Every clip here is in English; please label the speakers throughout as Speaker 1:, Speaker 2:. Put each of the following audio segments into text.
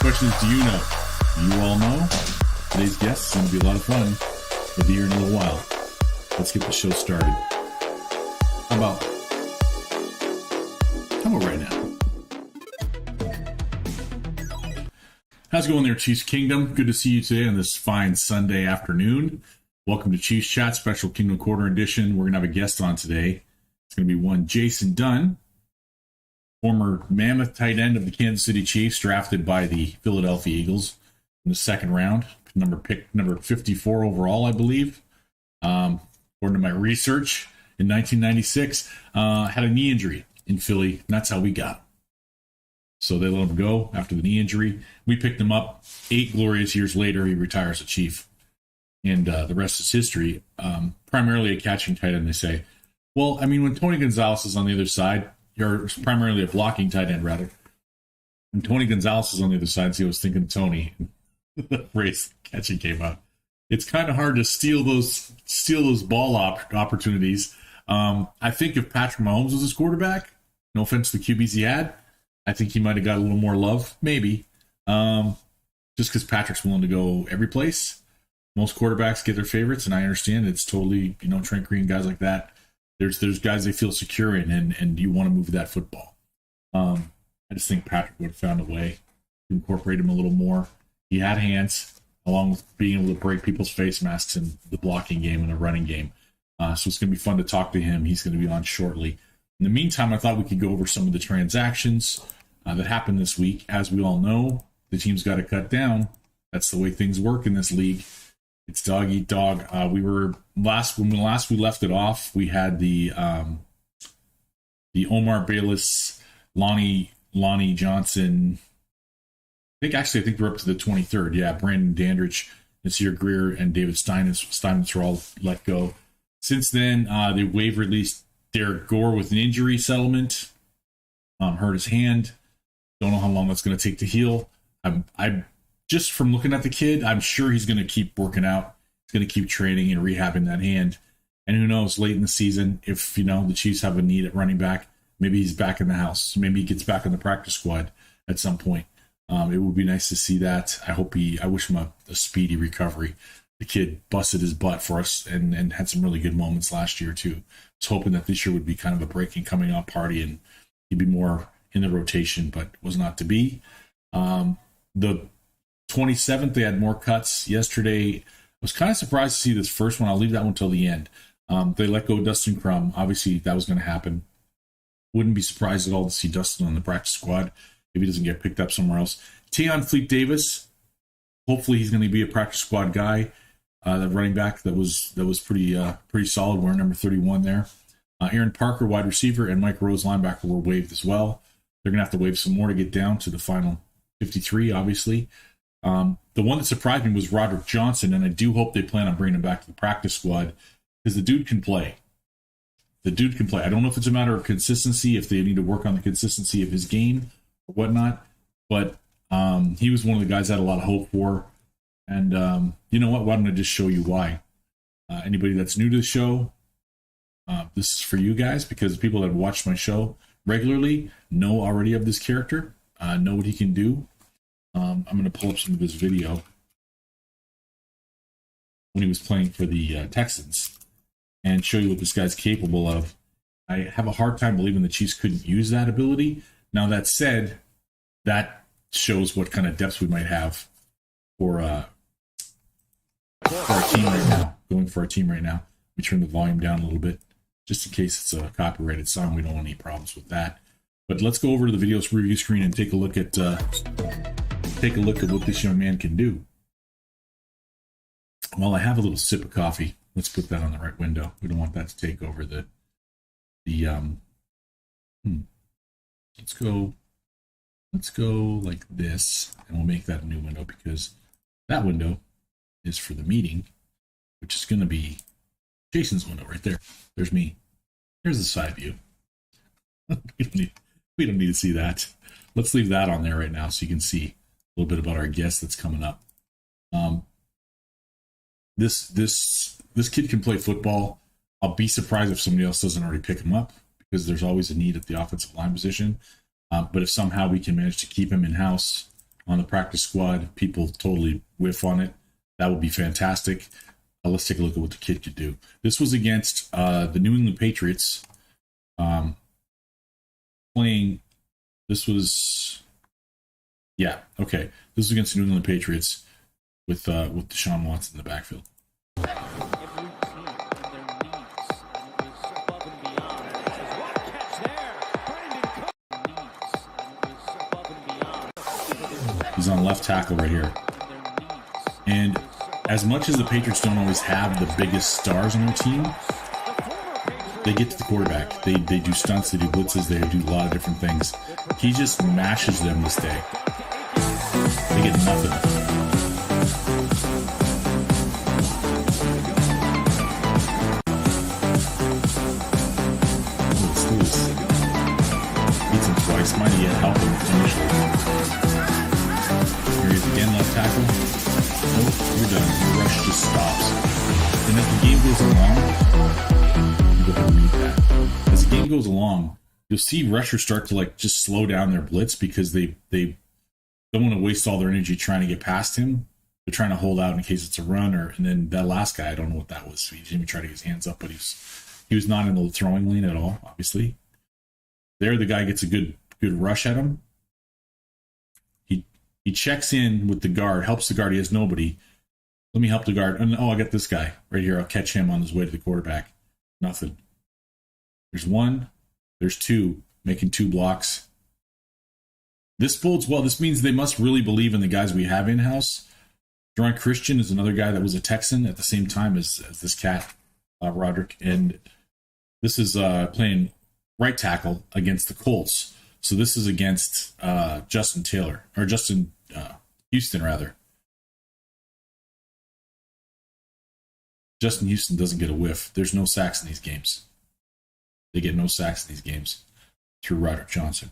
Speaker 1: Questions do you know? You all know? Today's guest is going to be a lot of fun. We'll be here in a little while. Let's get the show started. How about right now? How's it going there, Chiefs Kingdom? Good to see you today on this fine Sunday afternoon. Welcome to Chiefs Chat, Special Kingdom Quarter Edition. We're going to have a guest on today. It's going to be one Jason Dunn, former Mammoth tight end of the Kansas City Chiefs, drafted by the Philadelphia Eagles in the second round. Number 54 overall, I believe. According to my research, in 1996, had a knee injury in Philly, and that's how we got him. So they let him go after the knee injury. We picked him up 8 glorious years later. He retires a Chief, and the rest is history. Primarily a catching tight end, they say. Well, I mean, when Tony Gonzalez is on the other side, or primarily a blocking tight end, rather. When Tony Gonzalez is on the other side, see, I was thinking of Tony. The phrase catching came out. It's kind of hard to steal those ball opportunities. I think if Patrick Mahomes was his quarterback, no offense to the QBs he had, I think he might have got a little more love, maybe. Just because Patrick's willing to go every place. Most quarterbacks get their favorites, and I understand it's totally, Trent Green, guys like that. There's guys they feel secure in, and you want to move that football. I just think Patrick would have found a way to incorporate him a little more. He had hands, along with being able to break people's face masks in the blocking game and the running game. So it's going to be fun to talk to him. He's going to be on shortly. In the meantime, I thought we could go over some of the transactions that happened this week. As we all know, the team's got to cut down. That's the way things work in this league. It's dog eat dog. When we left it off, we had the Omar Bayless, Lonnie Johnson. I think we're up to the 23rd. Yeah, Brandon Dandridge, Nasir Greer, and David Steinmetz were all let go. Since then, they waive released Derek Gore with an injury settlement. Hurt his hand. Don't know how long that's going to take to heal. I just from looking at the kid, I'm sure he's going to keep working out. He's going to keep training and rehabbing that hand. And who knows, late in the season, if the Chiefs have a need at running back, maybe he's back in the house. Maybe he gets back in the practice squad at some point. It would be nice to see that. I wish him a speedy recovery. the kid busted his butt for us and had some really good moments last year too. I was hoping that this year would be kind of a breaking coming up party and he'd be more in the rotation, but was not to be. The 27th, they had more cuts. Yesterday, I was kind of surprised to see this first one. I'll leave that one till the end. They let go of Dustin Crum. Obviously, that was going to happen. Wouldn't be surprised at all to see Dustin on the practice squad if he doesn't get picked up somewhere else. Tayon Fleet Davis, hopefully he's going to be a practice squad guy. The running back that was pretty solid. We're number 31 there. Aaron Parker, wide receiver, and Mike Rose, linebacker, were waived as well. They're going to have to waive some more to get down to the final 53, obviously. The one that surprised me was Roderick Johnson, and I do hope they plan on bringing him back to the practice squad because the dude can play. I don't know if it's a matter of consistency, if they need to work on the consistency of his game or whatnot, but he was one of the guys I had a lot of hope for. And you know what? Why don't I just show you why? Anybody that's new to the show, this is for you guys because people that have watched my show regularly know already of this character, know what he can do. I'm going to pull up some of his video when he was playing for the Texans and show you what this guy's capable of. I have a hard time believing the Chiefs couldn't use that ability. Now, that said, that shows what kind of depth we might have for our team right now. Going for our team right now. We turn the volume down a little bit just in case it's a copyrighted song. We don't want any problems with that. But let's go over to the video review screen and take a look at what this young man can do. Well, I have a little sip of coffee. Let's put that on the right window. We don't want that to take over the let's go like this, and we'll make that a new window because that window is for the meeting, which is going to be Jason's window right there. There's me. Here's the side view. We don't need to see that. Let's leave that on there right now so you can see a little bit about our guest that's coming up. This kid can play football. I'll be surprised if somebody else doesn't already pick him up because there's always a need at the offensive line position. But if somehow we can manage to keep him in-house on the practice squad, people totally whiff on it, that would be fantastic. Let's take a look at what the kid could do. This was against the New England Patriots playing. This was against the New England Patriots with Deshaun Watson in the backfield. He's on left tackle right here. And as much as the Patriots don't always have the biggest stars on their team, they get to the quarterback. They do stunts, they do blitzes, they do a lot of different things. He just mashes them this day. They get nothing. Let's do this. Beats him twice. Might yet help him initially. Here he is again, left tackle. Nope, you're done. The rush just stops. And as the game goes along, go ahead and read that. As the game goes along, you'll see rushers start to just slow down their blitz because they don't want to waste all their energy trying to get past him. They're trying to hold out in case it's a run, and then that last guy, I don't know what that was. He didn't even try to get his hands up, but he was not in the throwing lane at all, obviously. There, the guy gets a good rush at him. He checks in with the guard, helps the guard. He has nobody. Let me help the guard. Oh, I got this guy right here. I'll catch him on his way to the quarterback. Nothing. There's one. There's two. Making 2 blocks. This bodes well. This means they must really believe in the guys we have in-house. Jerron Christian is another guy that was a Texan at the same time as this cat, Roderick. And this is playing right tackle against the Colts. So this is against Justin Houston, rather. Justin Houston doesn't get a whiff. There's no sacks in these games. They get no sacks in these games through Roderick Johnson.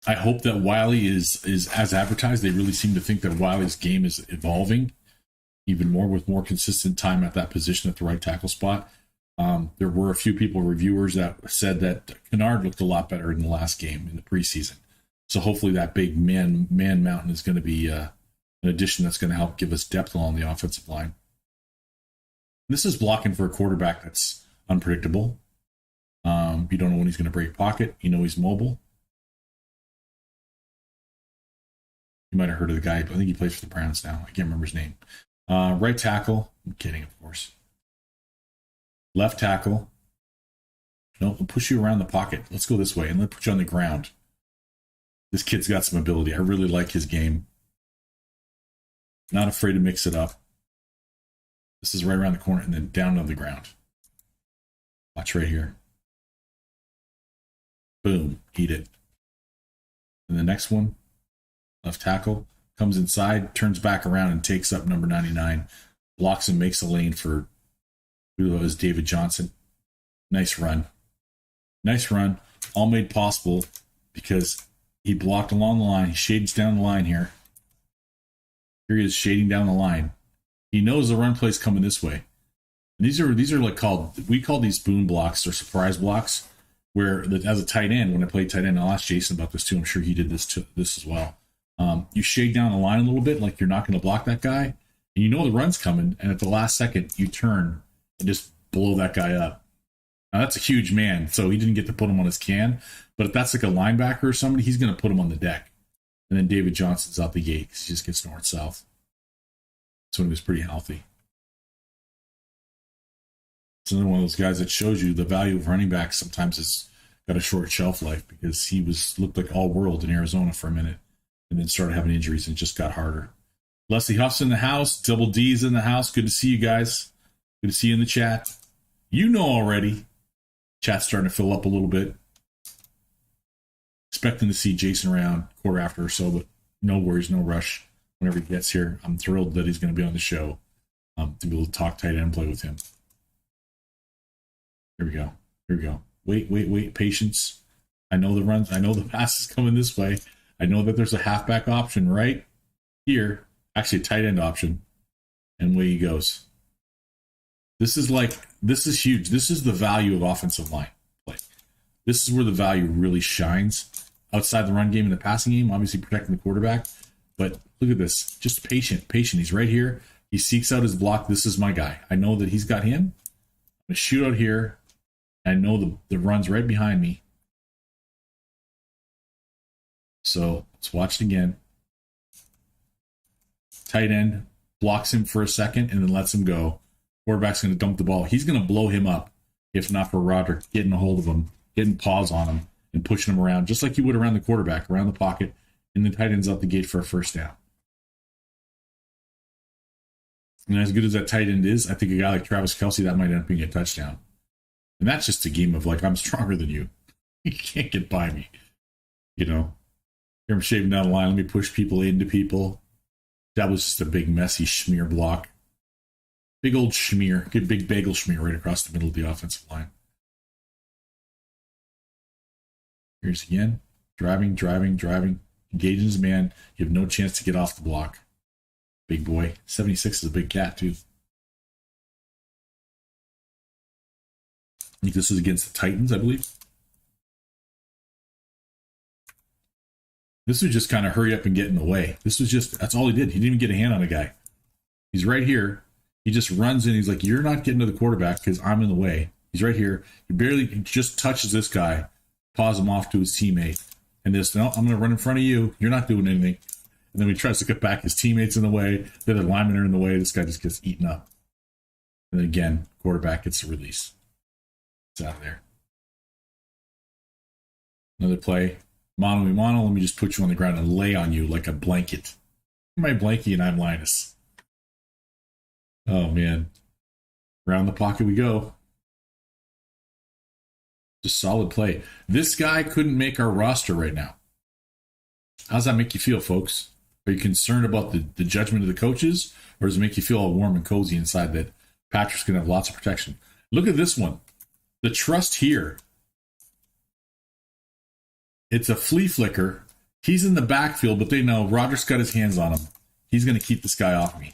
Speaker 1: I hope that Wiley is as advertised. They really seem to think that Wiley's game is evolving even more with more consistent time at that position at the right tackle spot. There were a few reviewers that said that Kennard looked a lot better in the last game in the preseason. So hopefully that big man mountain is going to be an addition that's going to help give us depth along the offensive line. This is blocking for a quarterback that's unpredictable. You don't know when he's going to break pocket. You know he's mobile. You might have heard of the guy. I think he plays for the Browns now. I can't remember his name. Right tackle. I'm kidding, of course. Left tackle. No, we'll push you around the pocket. Let's go this way, and let's put you on the ground. This kid's got some ability. I really like his game. Not afraid to mix it up. This is right around the corner, and then down on the ground. Watch right here. Boom. Eat it. And the next one, left tackle, comes inside, turns back around, and takes up number 99. Blocks and makes a lane for who was David Johnson. Nice run. Nice run. All made possible because he blocked along the line. He shades down the line here. Here he is shading down the line. He knows the run play's coming this way. And these are like we call these boom blocks or surprise blocks, where as a tight end, when I played tight end, I'll ask Jason about this too. I'm sure he did this as well. You shade down the line a little bit, like you're not going to block that guy, and you know the run's coming, and at the last second, you turn and just blow that guy up. Now, that's a huge man, so he didn't get to put him on his can, but if that's like a linebacker or somebody, he's going to put him on the deck. And then David Johnson's out the gate because he just gets north-south. So he was pretty healthy. It's another one of those guys that shows you the value of running backs sometimes has got a short shelf life because he looked like all world in Arizona for a minute and then started having injuries and it just got harder. Leslie Huff's in the house. Double D's in the house. Good to see you guys. Good to see you in the chat. You know already. Chat's starting to fill up a little bit. Expecting to see Jason around quarter after or so, but no worries, no rush. Whenever he gets here, I'm thrilled that he's going to be on the show to be able to talk tight end and play with him. Here we go. Here we go. Wait. Patience. I know the runs. I know the pass is coming this way. I know that there's a halfback option right here. Actually, a tight end option. And away he goes. This is huge. This is the value of offensive line play. This is where the value really shines. Outside the run game and the passing game, obviously protecting the quarterback. But look at this. Just patient. He's right here. He seeks out his block. This is my guy. I know that he's got him. I'm going to shoot out here. I know the run's right behind me. So let's watch it again. Tight end blocks him for a second and then lets him go. Quarterback's going to dump the ball. He's going to blow him up if not for Roderick getting a hold of him, getting paws on him, and pushing him around just like you would around the quarterback, around the pocket, and the tight end's out the gate for a first down. And as good as that tight end is, I think a guy like Travis Kelce, that might end up being a touchdown. And that's just a game of like, I'm stronger than you. You can't get by me. You know? Here I'm shaving down the line. Let me push people into people. That was just a big, messy schmear block. Big old schmear. Good big bagel schmear right across the middle of the offensive line. Here's again. Driving. Engaging his man. You have no chance to get off the block. Big boy. 76 is a big cat, too. I think this is against the Titans, I believe. This was just kind of hurry up and get in the way. That's all he did. He didn't even get a hand on a guy. He's right here. He just runs in. He's like, you're not getting to the quarterback because I'm in the way. He's right here. He just touches this guy, paws him off to his teammate. And no, I'm going to run in front of you. You're not doing anything. And then he tries to get back. His teammates in the way. The other linemen are in the way. This guy just gets eaten up. And then again, quarterback gets a release. It's out of there. Another play. Mono a mono. Let me just put you on the ground and lay on you like a blanket. You're my blankie and I'm Linus. Oh, man. Around the pocket we go. Just solid play. This guy couldn't make our roster right now. How does that make you feel, folks? Are you concerned about the judgment of the coaches? Or does it make you feel all warm and cozy inside that Patrick's going to have lots of protection? Look at this one. The trust here. It's a flea flicker. He's in the backfield, but they know Roderick's got his hands on him. He's going to keep this guy off me.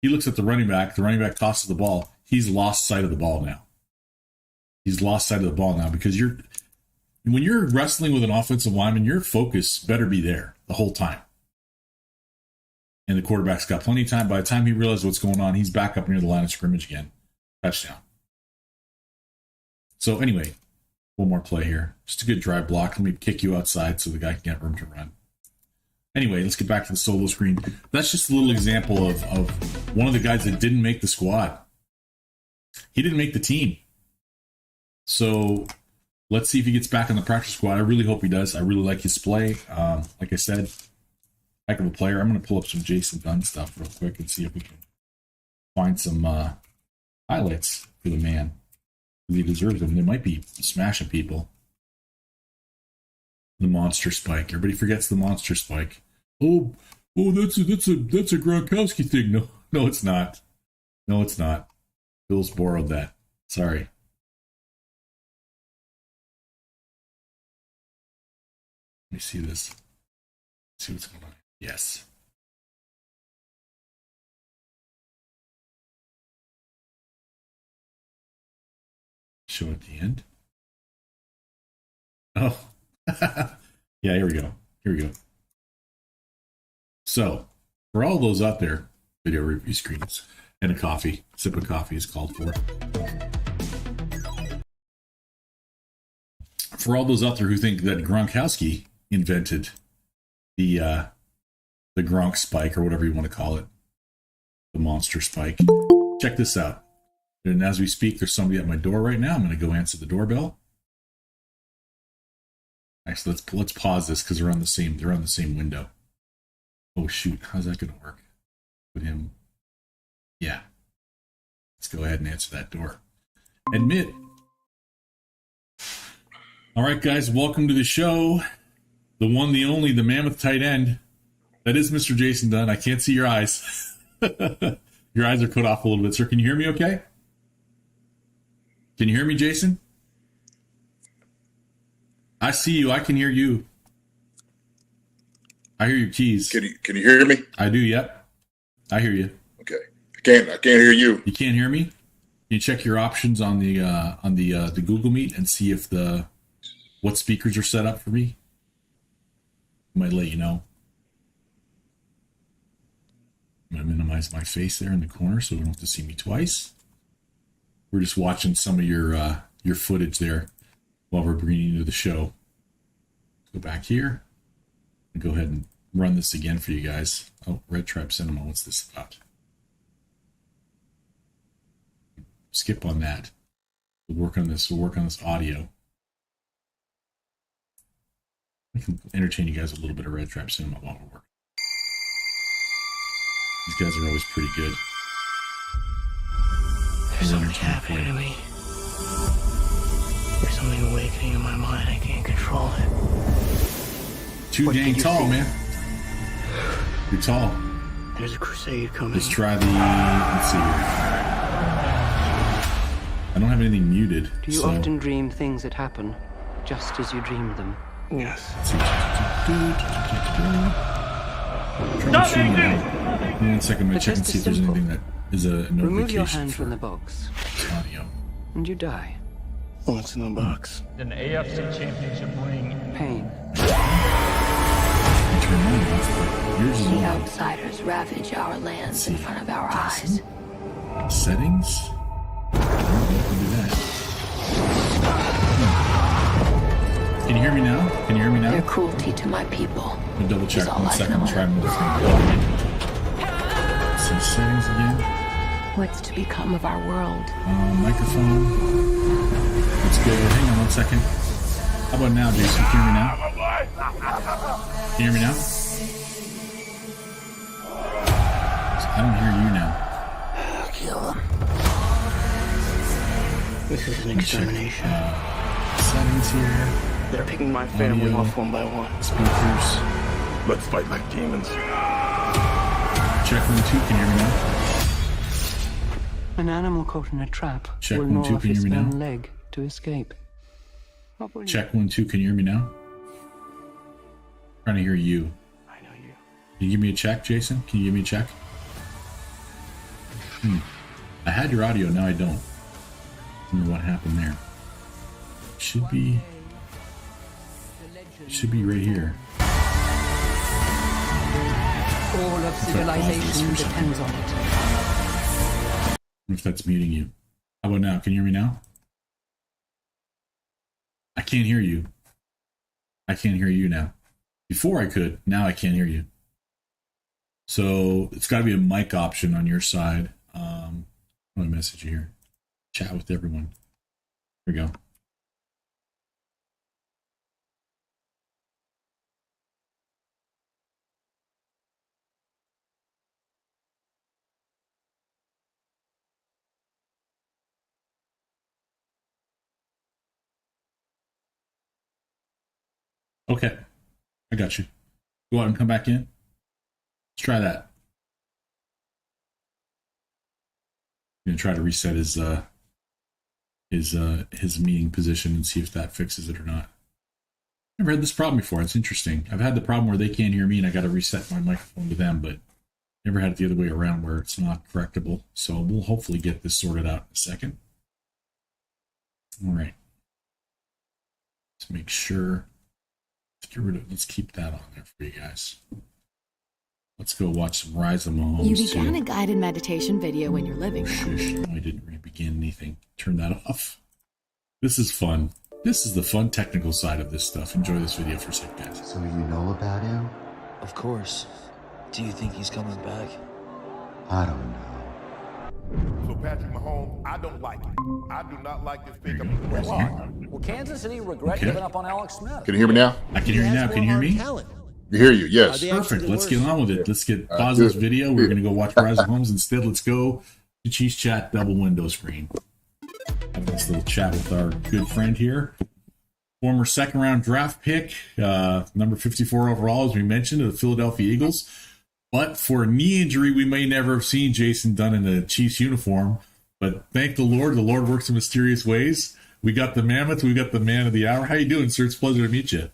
Speaker 1: He looks at the running back. The running back tosses the ball. He's lost sight of the ball now. Because when you're wrestling with an offensive lineman, your focus better be there the whole time. And the quarterback's got plenty of time. By the time he realizes what's going on, he's back up near the line of scrimmage again. Touchdown. So anyway, one more play here. Just a good drive block. Let me kick you outside so the guy can get room to run. Anyway, let's get back to the solo screen. That's just a little example of one of the guys that didn't make the squad. He didn't make the team. So let's see if he gets back on the practice squad. I really hope he does. I really like his play. Like I said, heck of a player. I'm going to pull up some Jason Dunn stuff real quick and see if we can find some highlights for the man. He deserves them. They might be smashing people. The monster spike. Everybody forgets the monster spike. Oh, that's a Gronkowski thing. No, it's not. No, it's not. Bill's borrowed that. Sorry. Let me see this. Let's see what's going on. Yes. Show at the end. Oh. Yeah, here we go. Here we go. So, for all those out there, video review screens and a coffee, sip of coffee is called for. For all those out there who think that Gronkowski invented the Gronk spike, or whatever you want to call it, the monster spike, check this out. And as we speak, there's somebody at my door right now. I'm going to go answer the doorbell. Actually, let's pause this because they're on the same window. Oh shoot, how's that going to work? Put him. Yeah. Let's go ahead and answer that door. Admit. All right, guys, welcome to the show. The one, the only, the man with tight end. That is Mr. Jason Dunn. I can't see your eyes. Your eyes are cut off a little bit, sir. Can you hear me okay? Can you hear me, Jason? I see you. I can hear you. I hear your keys.
Speaker 2: Can you hear me?
Speaker 1: I do, yep. I hear you.
Speaker 2: Okay. I can't hear you.
Speaker 1: You can't hear me? Can you check your options on the Google Meet and see if what speakers are set up for me? I might let you know. I'm going to minimize my face there in the corner so we don't have to see me twice. We're just watching some of your footage there while we're bringing you to the show. Go back here and go ahead and run this again for you guys. Oh, Red Tribe Cinema, what's this about? Skip on that. We'll work on this audio. I can entertain you guys a little bit of Red Tribe Cinema while we're working. These guys are always pretty good.
Speaker 3: There's something happening to me. There's something awakening in my mind. I can't control it.
Speaker 1: Too dang tall, man. You're tall.
Speaker 3: There's a crusade coming.
Speaker 1: Let's try the. Let's see here. I don't have anything muted.
Speaker 4: Do you often dream things that happen just as you dreamed them?
Speaker 3: Yes.
Speaker 1: One second, I'm going to check and see if there's anything that is a notification.
Speaker 4: Remove your hand from the box.
Speaker 1: Audio.
Speaker 4: And you die.
Speaker 3: What's in the box?
Speaker 5: An AFC Championship ring.
Speaker 4: Pain.
Speaker 1: Yours is
Speaker 6: The
Speaker 1: on.
Speaker 6: outsiders ravage our lands in front of our eyes.
Speaker 1: Settings? I don't know if I can do that. Can you hear me now? Can you hear me now?
Speaker 6: Their cruelty to my people.
Speaker 1: Let me double check.
Speaker 6: is all
Speaker 1: 1
Speaker 6: I
Speaker 1: second.
Speaker 6: know.
Speaker 1: I'll try another thing. See settings again.
Speaker 6: What's to become of our world?
Speaker 1: Microphone. Let's go. Hang on 1 second. How about now, Jason? Can you hear me now? Can you hear me now? I don't hear you now.
Speaker 3: I'll kill them. This is an extermination.
Speaker 1: Settings here.
Speaker 3: They're picking my family
Speaker 1: Audio.
Speaker 3: off one by one.
Speaker 1: Speakers.
Speaker 2: Let's fight like demons.
Speaker 1: Check 1, 2. Can you hear me now?
Speaker 4: An animal caught in a trap
Speaker 1: Check
Speaker 4: will
Speaker 1: 1,
Speaker 4: gnaw
Speaker 1: 2.
Speaker 4: off
Speaker 1: Can you
Speaker 4: his
Speaker 1: hear me
Speaker 4: own
Speaker 1: now?
Speaker 4: leg to escape. What will you-
Speaker 1: Check 1, 2. Can you hear me now? Trying to hear you.
Speaker 3: I know you.
Speaker 1: Can you give me a check, Jason? Can you give me a check? I had your audio, now I don't. I don't know what happened there. Should be right here.
Speaker 7: All of civilization depends on it.
Speaker 1: I wonder if that's muting you. How about now? Can you hear me now? I can't hear you. I can't hear you now. Before I could. Now I can't hear you. So it's got to be a mic option on your side. Let me message you here. Chat with everyone. Here we go. Okay. I got you. Go out and come back in. Let's try that. I'm going to try to reset his meeting position and see if that fixes it or not. Never had this problem before. It's interesting. I've had the problem where they can't hear me and I got to reset my microphone to them, but never had it the other way around where it's not correctable. So we'll hopefully get this sorted out in a second. All right. Let's make sure. Let's keep that on there for you guys. Let's go watch some Rise of Mahomes.
Speaker 8: You began a guided meditation video in your living room.
Speaker 1: Shush. No, I didn't really begin anything. Turn that off. This is fun. This is the fun technical side of this stuff. Enjoy this video for a sec, guys.
Speaker 9: So you know about him?
Speaker 10: Of course. Do you think he's coming back?
Speaker 9: I don't know.
Speaker 2: So Patrick Mahomes, I don't like it. I do not like this pickup.
Speaker 11: Will Kansas City regret giving up on Alex Smith?
Speaker 2: Can you hear me now?
Speaker 1: I can hear you now. Can you hear me?
Speaker 2: I hear you, yes.
Speaker 1: Perfect. Let's get on with it. Let's get pause this video. We're going to go watch Rise of Mahomes instead. Let's go to Chiefs Chat double window screen. Have this little chat with our good friend here. Former second round draft pick, number 54 overall, as we mentioned, of the Philadelphia Eagles. But for a knee injury, we may never have seen Jason Dunn in a Chiefs uniform. But thank the Lord works in mysterious ways. We got the mammoth. We got the man of the hour. How you doing, sir? It's a pleasure to meet you.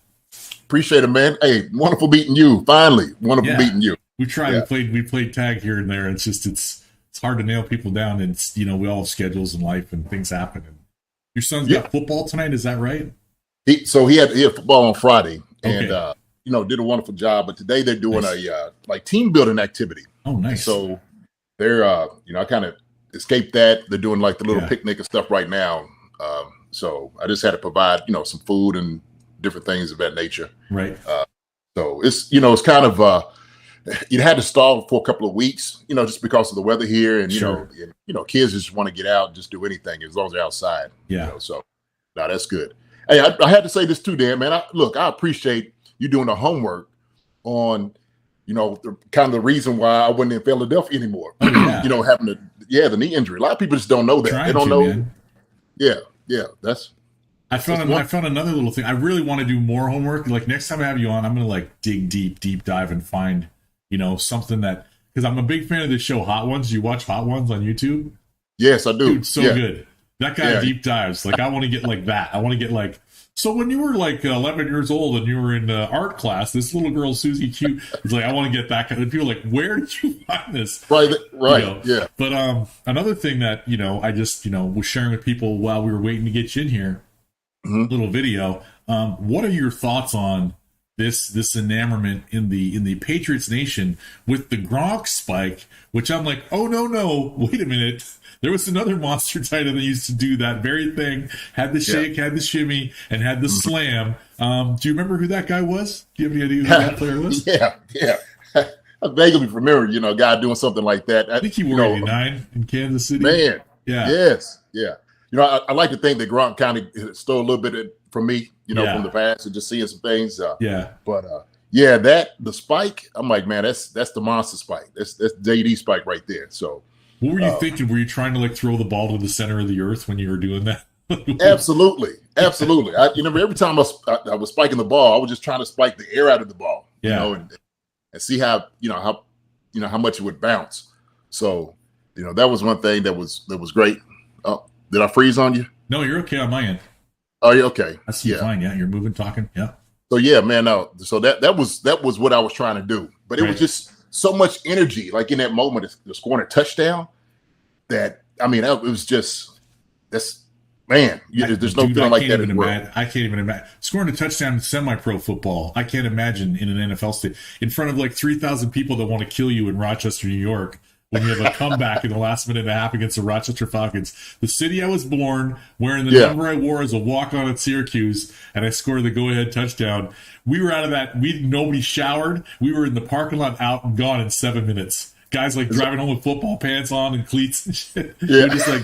Speaker 2: Appreciate it, man. Hey, wonderful meeting you. Finally, wonderful meeting you.
Speaker 1: We tried. Yeah. We played tag here and there. It's just it's hard to nail people down. And it's, we all have schedules in life and things happen. And your son's got football tonight. Is that right? He
Speaker 2: had football on Friday, and did a wonderful job. But today they're doing a team building activity.
Speaker 1: Oh, nice.
Speaker 2: So they're I kind of escaped that. They're doing like the little picnic and stuff right now. So I just had to provide some food and different things of that nature.
Speaker 1: Right.
Speaker 2: So it's it's kind of you had to stall for a couple of weeks, just because of the weather here, and kids just want to get out and just do anything as long as they're outside.
Speaker 1: Yeah.
Speaker 2: So no, that's good. Hey, I had to say this too, Dan, man. I appreciate you doing the homework on, the reason why I wasn't in Philadelphia anymore.
Speaker 1: Oh, yeah.
Speaker 2: Having the knee injury. A lot of people just don't know that. They don't know. Man. Yeah.
Speaker 1: I found another little thing. I really want to do more homework. Like next time I have you on, I'm gonna dig deep dive and find, something that, because I'm a big fan of this show, Hot Ones. You watch Hot Ones on YouTube?
Speaker 2: Yes, I do.
Speaker 1: Dude, so good. That guy deep dives. I want to get like that. I want to get so when you were 11 years old and you were in art class, this little girl, Susie Q, is I want to get that kind of people where did you find this?
Speaker 2: Right. Yeah.
Speaker 1: But another thing that, I just, was sharing with people while we were waiting to get you in here, little video. What are your thoughts on this enamorment in the Patriots Nation with the Gronk spike, which I'm like, oh, no, wait a minute. There was another monster titan that used to do that very thing, had the shake, had the shimmy, and had the slam. Do you remember who that guy was? Do you have any idea who that player was?
Speaker 2: Yeah. I vaguely remember, a guy doing something like that.
Speaker 1: I think he wore 89 in Kansas City.
Speaker 2: Man.
Speaker 1: Yeah.
Speaker 2: Yes. Yeah. I like to think that Gronk kind of stole a little bit from me, from the past and just seeing some things. But the spike, I'm like, man, that's the monster spike. That's JD spike right there. So
Speaker 1: what were you thinking? Were you trying to throw the ball to the center of the earth when you were doing that?
Speaker 2: Absolutely. Every time I was spiking the ball, I was just trying to spike the air out of the ball, and see how much it would bounce. So, that was one thing that was great. Did I freeze on you?
Speaker 1: No, you're okay on my end.
Speaker 2: Oh, you're okay.
Speaker 1: I see you fine. Yeah, you're moving, talking. Yeah.
Speaker 2: So yeah, man. No. So that was what I was trying to do, but it was just so much energy, in that moment, the scoring a touchdown. That it was just man, there's no feeling like that in the world.
Speaker 1: I can't even imagine scoring a touchdown in semi-pro football. I can't imagine in an NFL state in front of like 3,000 people that want to kill you in Rochester, New York, when you have a comeback in the last minute and a half against the Rochester Falcons. The city I was born, wearing the number I wore as a walk-on at Syracuse, and I scored the go-ahead touchdown. We were out of that. Nobody showered. We were in the parking lot, out and gone in 7 minutes. Guys like driving home with football pants on and cleats and shit. Yeah. Just like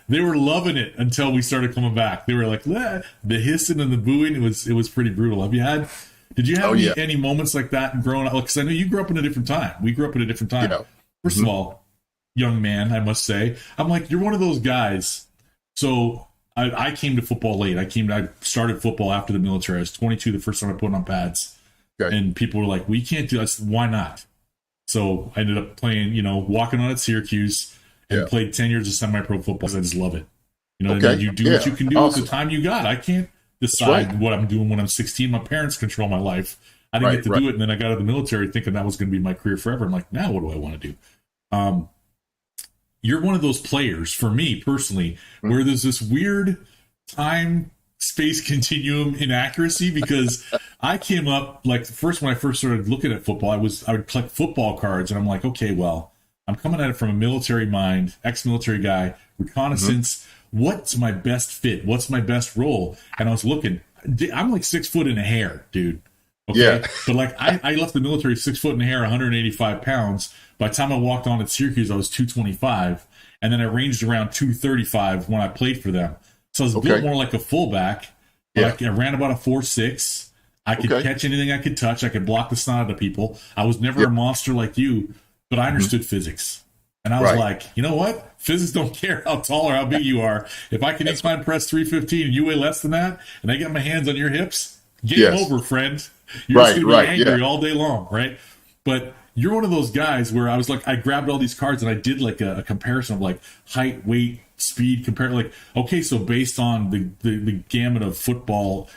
Speaker 1: they were loving it until we started coming back. They were like, the hissing and the booing. It was pretty brutal. Did you have any moments like that growing up? Because I know you grew up in a different time. We grew up in a different time. First of all, young man, I must say, I'm like, you're one of those guys. So I came to football late. I started football after the military. I was 22 the first time I put on pads. Okay. And people were like, we can't do this. Why not? So I ended up playing, walking on at Syracuse and played 10 years of semi-pro football because I just love it. You do what you can do with the time you got. I can't decide what I'm doing when I'm 16. My parents control my life. I didn't get to do it, and then I got out of the military thinking that was going to be my career forever. I'm like, now what do I want to do? You're one of those players, for me personally, where there's this weird time-space continuum inaccuracy, because I came up, like, when I first started looking at football, I would collect football cards, and I'm like, okay, well, I'm coming at it from a military mind, ex-military guy, reconnaissance. What's my best fit? What's my best role? And I was looking. I'm like 6 foot and a hair, dude. Okay. Yeah. But like I left the military 6 foot and a hair, 185 pounds. By the time I walked on at Syracuse, I was 225. And then I ranged around 235 when I played for them. So I was built more like a fullback. But I ran about a 4.6. I could catch anything I could touch. I could block the snot out of people. I was never a monster like you, but I understood physics. And I was like, you know what? Physics don't care how tall or how big you are. If I can incline press 315 and you weigh less than that, and I get my hands on your hips, game over, friend. You're just going to be angry all day long, right? But you're one of those guys where I was like, I grabbed all these cards and I did like a comparison of like height, weight, speed, like, okay, so based on the gamut of football,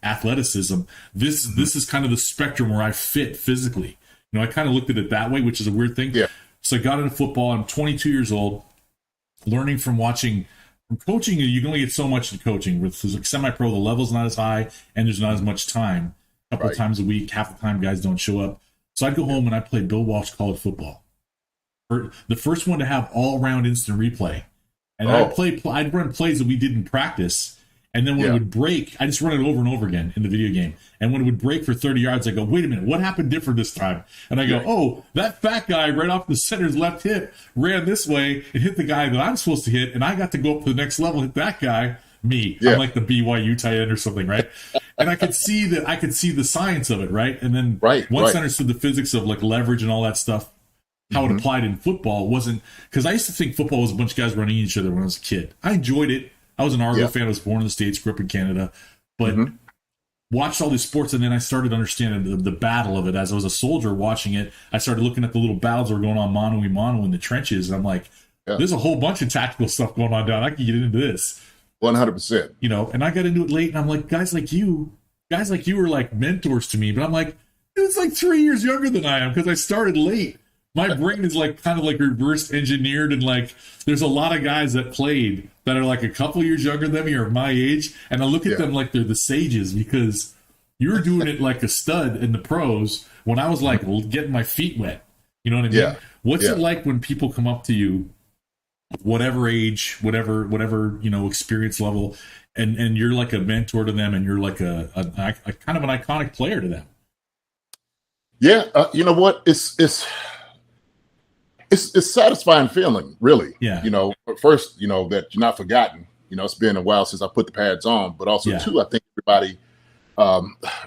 Speaker 1: athleticism, this is kind of the spectrum where I fit physically. I kind of looked at it that way, which is a weird thing. Yeah. So I got into football. I'm 22 years old, learning from coaching. You can only get so much in coaching. With like semi-pro, the level's not as high, and there's not as much time. A couple of times a week, half the time guys don't show up. So I'd go home and I'd play Bill Walsh college football. The first one to have all-around instant replay. And I'd run plays that we did in practice. And then when it would break, I just run it over and over again in the video game. And when it would break for 30 yards, I go, wait a minute, what happened different this time? And I go, oh, that fat guy right off the center's left hip ran this way and hit the guy that I'm supposed to hit, and I got to go up to the next level and hit that guy, me. Yeah. I'm like the BYU tight end or something, right? And I could see the science of it, right? And then once I understood the physics of like leverage and all that stuff, how it applied in football wasn't, because I used to think football was a bunch of guys running each other when I was a kid. I enjoyed it. I was an Argo fan. I was born in the States, grew up in Canada, but watched all these sports, and then I started understanding the battle of it. As I was a soldier watching it, I started looking at the little battles that were going on mano-a-mano in the trenches, and I'm like, there's a whole bunch of tactical stuff going on down. I can get into this.
Speaker 2: 100%.
Speaker 1: And I got into it late, and I'm like, guys like you were like mentors to me, but I'm like, it's like 3 years younger than I am because I started late. My brain is like kind of like reverse engineered, and like there's a lot of guys that played that are like a couple years younger than me or my age, and I look at them like they're the sages because you're doing it like a stud in the pros when I was like getting my feet wet. You know what I mean? Yeah. What's it like when people come up to you, whatever age, whatever experience level, and you're like a mentor to them, and you're like a kind of an iconic player to them?
Speaker 2: Yeah, you know what? It's a satisfying feeling, really. Yeah. First, that you're not forgotten. It's been a while since I put the pads on, but also too, I think everybody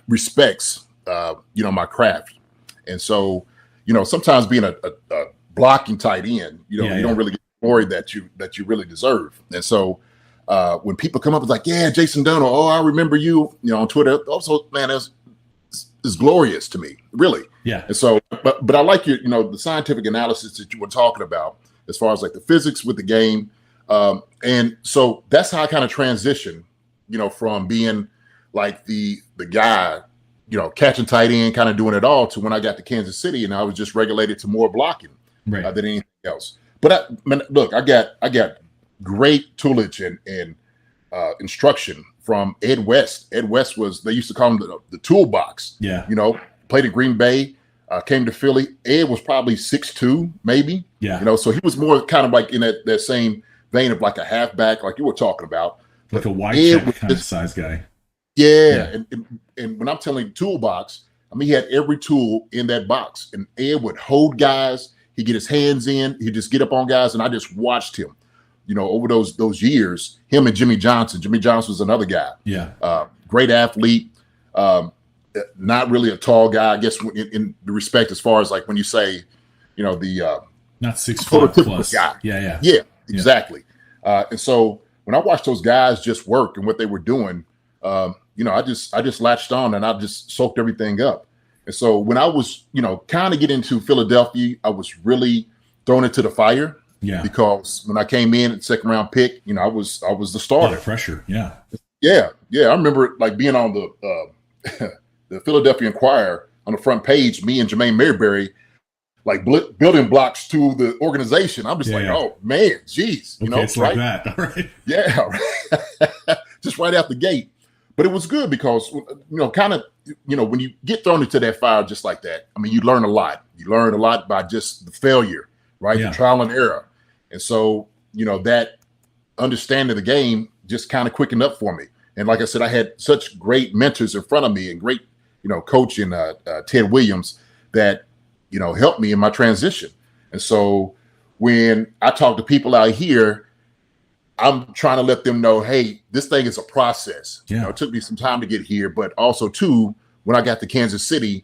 Speaker 2: respects, my craft. And so, sometimes being a blocking tight end, you don't really get the glory that you really deserve. And so when people come up and like, yeah, Jason Dunn, or I remember you, on Twitter. Also, man, is glorious to me, really. Yeah. And so, but I like your, the scientific analysis that you were talking about as far as like the physics with the game. And so that's how I kind of transitioned, from being like the guy, catching tight end, kind of doing it all, to when I got to Kansas City and I was just regulated to more blocking than anything else. But look, I got great tutelage and instruction from Ed West. Ed West they used to call him the toolbox.
Speaker 1: Yeah.
Speaker 2: Played at Green Bay, came to Philly. Ed was probably 6'2", maybe.
Speaker 1: Yeah.
Speaker 2: So he was more kind of like in that same vein of like a halfback, like you were talking about.
Speaker 1: Like a wide check kind of size guy.
Speaker 2: Yeah. And when I'm telling you toolbox, I mean, he had every tool in that box. And Ed would hold guys. He'd get his hands in. He'd just get up on guys. And I just watched him, over those years, him and Jimmy Johnson. Jimmy Johnson was another guy.
Speaker 1: Yeah.
Speaker 2: Great athlete. Not really a tall guy, I guess, in the respect as far as like when you say, the
Speaker 1: not 6 foot plus
Speaker 2: guy.
Speaker 1: Yeah,
Speaker 2: exactly. And so when I watched those guys just work and what they were doing, I just latched on and I just soaked everything up. And so when I was, kind of getting into Philadelphia, I was really thrown into the fire.
Speaker 1: Yeah.
Speaker 2: Because when I came in at second round pick, I was the starter.
Speaker 1: Yeah, pressure. Yeah.
Speaker 2: Yeah. I remember like being on the the Philadelphia Inquirer on the front page, me and Jermaine Mayberry, like building blocks to the organization. I'm just oh man, geez,
Speaker 1: it's right? Like that. All right.
Speaker 2: Yeah. Just right out the gate. But it was good because, kind of, when you get thrown into that fire just like that, I mean, you learn a lot. You learn a lot by just the failure, right?
Speaker 1: Yeah.
Speaker 2: The trial and error. And so, that understanding the game just kind of quickened up for me. And like I said, I had such great mentors in front of me and great, coach in Ted Williams that, helped me in my transition. And so when I talk to people out here, I'm trying to let them know, hey, this thing is a process.
Speaker 1: Yeah.
Speaker 2: It took me some time to get here, but also too, when I got to Kansas City,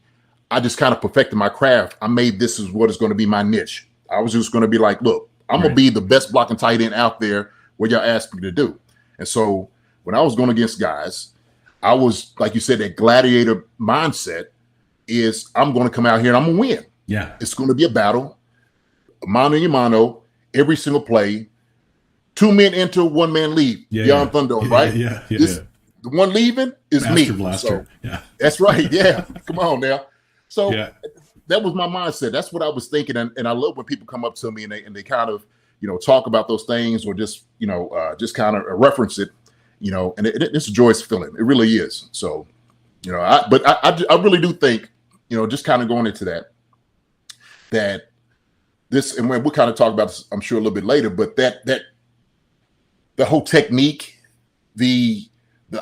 Speaker 2: I just kind of perfected my craft. I made this is what is going to be my niche. I was just going to be like, look, I'm going to be the best blocking tight end out there what y'all asked me to do. And so when I was going against guys, I was, like you said, that gladiator mindset is I'm going to come out here and I'm going to win.
Speaker 1: Yeah.
Speaker 2: It's going to be a battle, mano a mano, every single play. 2 men enter, 1 man leave. Beyond Thunder, right?
Speaker 1: Yeah.
Speaker 2: The one leaving is
Speaker 1: Master
Speaker 2: me.
Speaker 1: Blaster.
Speaker 2: So,
Speaker 1: yeah.
Speaker 2: That's right. Yeah. Come on now. So that was my mindset. That's what I was thinking. And I love when people come up to me and they kind of, talk about those things or just, just kind of reference it, and it's a joyous feeling. It really is. So, I really do think, just kind of going into that this, and we'll kind of talk about this, I'm sure a little bit later, but that the whole technique, the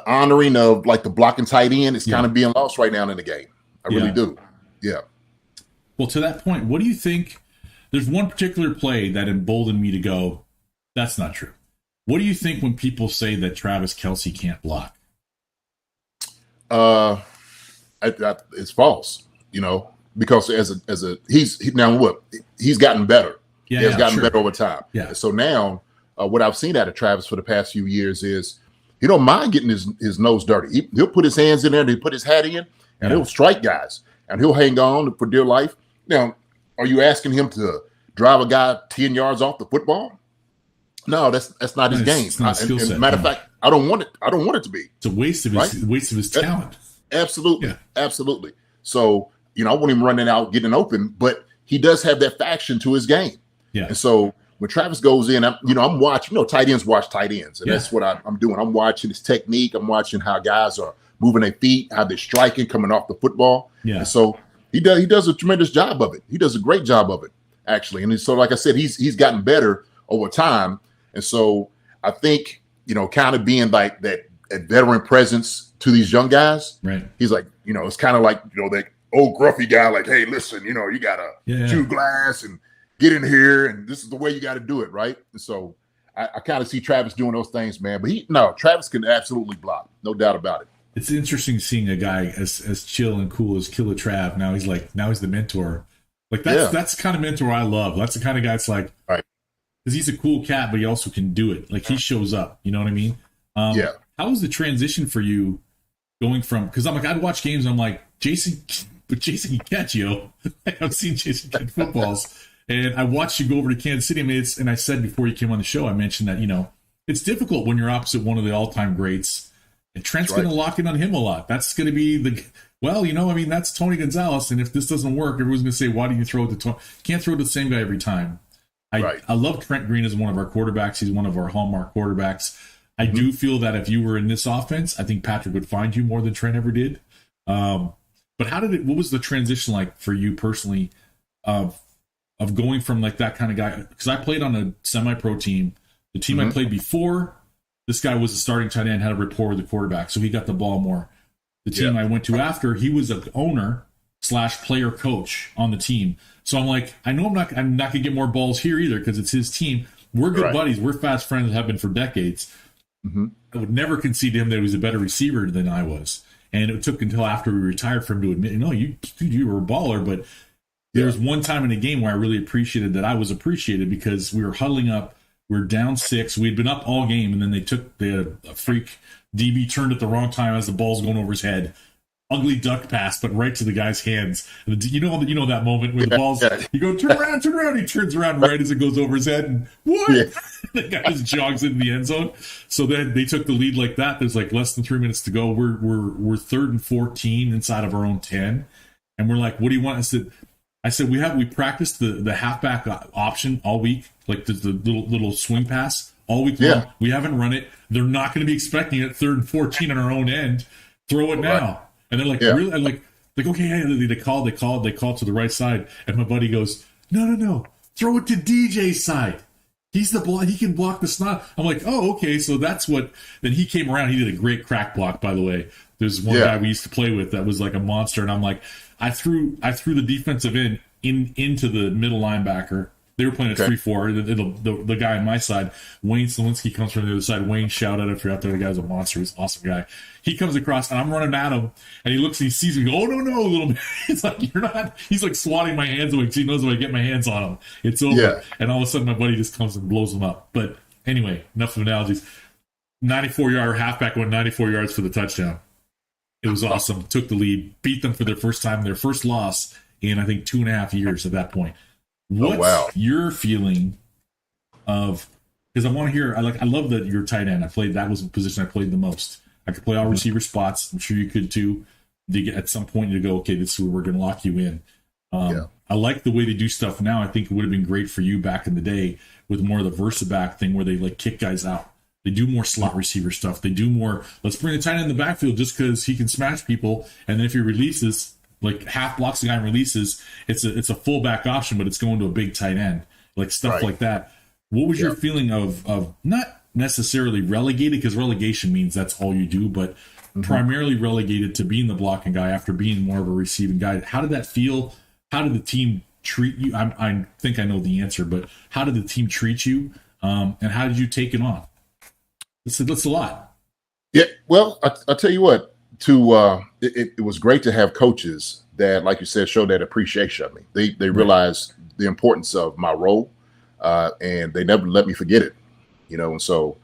Speaker 2: honoring of like the blocking tight end is kind of being lost right now in the game. I really do. Yeah.
Speaker 1: Well, to that point, what do you think? There's one particular play that emboldened me to go, that's not true. What do you think when people say that Travis Kelce can't block?
Speaker 2: It's false, because he's gotten better. He's gotten better over time.
Speaker 1: Yeah.
Speaker 2: And so now what I've seen out of Travis for the past few years is he don't mind getting his nose dirty. He'll put his hands in there and he'll put his hat in and he'll strike guys and he'll hang on for dear life. Now, are you asking him to drive a guy 10 yards off the football? No, that's not his game.
Speaker 1: It's not a skill set.
Speaker 2: Matter of fact, I don't want it to be.
Speaker 1: It's a waste of his talent.
Speaker 2: Absolutely. Yeah. Absolutely. So, I want him running out, getting open, but he does have that faction to his game.
Speaker 1: Yeah.
Speaker 2: And so when Travis goes in, I'm watching, tight ends watch tight ends. And that's what I'm doing. I'm watching his technique. I'm watching how guys are moving their feet, how they're striking, coming off the football.
Speaker 1: Yeah.
Speaker 2: And so he does a tremendous job of it. He does a great job of it, actually. And so, like I said, he's gotten better over time. And so I think, kind of being like that veteran presence to these young guys.
Speaker 1: Right.
Speaker 2: He's like, it's kind of like, that old gruffy guy, like, hey, listen, you got to chew glass and get in here. And this is the way you got to do it. Right. And so I kind of see Travis doing those things, man. But Travis can absolutely block. No doubt about it.
Speaker 1: It's interesting seeing a guy as chill and cool as Killer Trav. Now he's the mentor. Like that's the kind of mentor I love. That's the kind of guy that's like,
Speaker 2: right.
Speaker 1: Because he's a cool cat, but he also can do it. Like he shows up. You know what I mean? How was the transition for you going from? Because I'd watch games. And I'm like, Jason can catch, yo. I've seen Jason catch footballs, and I watched you go over to Kansas City. I mean, and I said before you came on the show, I mentioned that it's difficult when you're opposite one of the all-time greats. And Trent's going to lock in on him a lot. That's going to be that's Tony Gonzalez. And if this doesn't work, everyone's going to say, why do you throw it to Tony? You can't throw it to the same guy every time. I love Trent Green as one of our quarterbacks. He's one of our hallmark quarterbacks. I do feel that if you were in this offense, I think Patrick would find you more than Trent ever did. But what was the transition like for you personally of going from like that kind of guy? Because I played on a semi-pro team. The team I played before, this guy was a starting tight end, had a rapport with the quarterback, so he got the ball more. The team I went to after, he was an owner / player coach on the team. So I'm like, I know I'm not gonna get more balls here either because it's his team. We're good buddies. We're fast friends, have been for decades. I would never concede to him that he was a better receiver than I was. And it took until after we retired for him to admit, no, you were a baller. But there was one time in a game where I really appreciated that I was appreciated because we were huddling up. We were down 6. We'd been up all game, and then they had a freak DB turned at the wrong time as the ball's going over his head. Ugly duck pass, but right to the guy's hands. You know that moment where the ball's you go turn around. He turns around right as it goes over his head, and what? The guy just jogs into the end zone. So then they took the lead like that. There's like less than 3 minutes to go. We're 3rd and 14 inside of our own 10, and we're like, "What do you want?" I said we practiced the halfback option all week, like the little swing pass all week long. We haven't run it. They're not going to be expecting it 3rd and 14 on our own end. Throw it now. And they're like, really? I'm like, okay, hey, they called to the right side. And my buddy goes, no, throw it to DJ's side. He's the block. He can block the snot. I'm like, oh, okay. So that's what. Then he came around. He did a great crack block, by the way. There's one guy we used to play with that was like a monster. And I'm like, I threw the defensive end into the middle linebacker. They were playing a 3-4. The guy on my side, Wayne Slawinski, comes from the other side. Wayne, shout out if you're out there. The guy's a monster. He's an awesome guy. He comes across, and I'm running at him, and he looks and he sees me. Oh, no, little man. He's like, you're not. He's like swatting my hands away because he knows if I get my hands on him, it's over. Yeah. And all of a sudden, my buddy just comes and blows him up. But anyway, enough of analogies. 94-yard halfback went 94 yards for the touchdown. It was awesome. Took the lead, beat them for their first time, their first loss in, I think, 2.5 years at that point. What's your feeling of? Because I want to hear. I love that you're tight end. That was the position I played the most. I could play all receiver spots. I'm sure you could too. At some point, you go, okay, this is where we're going to lock you in. I like the way they do stuff now. I think it would have been great for you back in the day with more of the Versaback thing where they like kick guys out. They do more slot receiver stuff. They do more. Let's bring the tight end in the backfield just because he can smash people, and then if he releases. Like half blocks the guy and releases, it's a fullback option, but it's going to a big tight end, like stuff like that. What was your feeling of not necessarily relegated, because relegation means that's all you do, but primarily relegated to being the blocking guy after being more of a receiving guy? How did that feel? How did the team treat you? I think I know the answer, but how did the team treat you? And how did you take it on? That's a lot.
Speaker 2: Yeah, well, I'll tell you what. It was great to have coaches that, like you said, showed that appreciation of me. They realized the importance of my role, and they never let me forget it. And so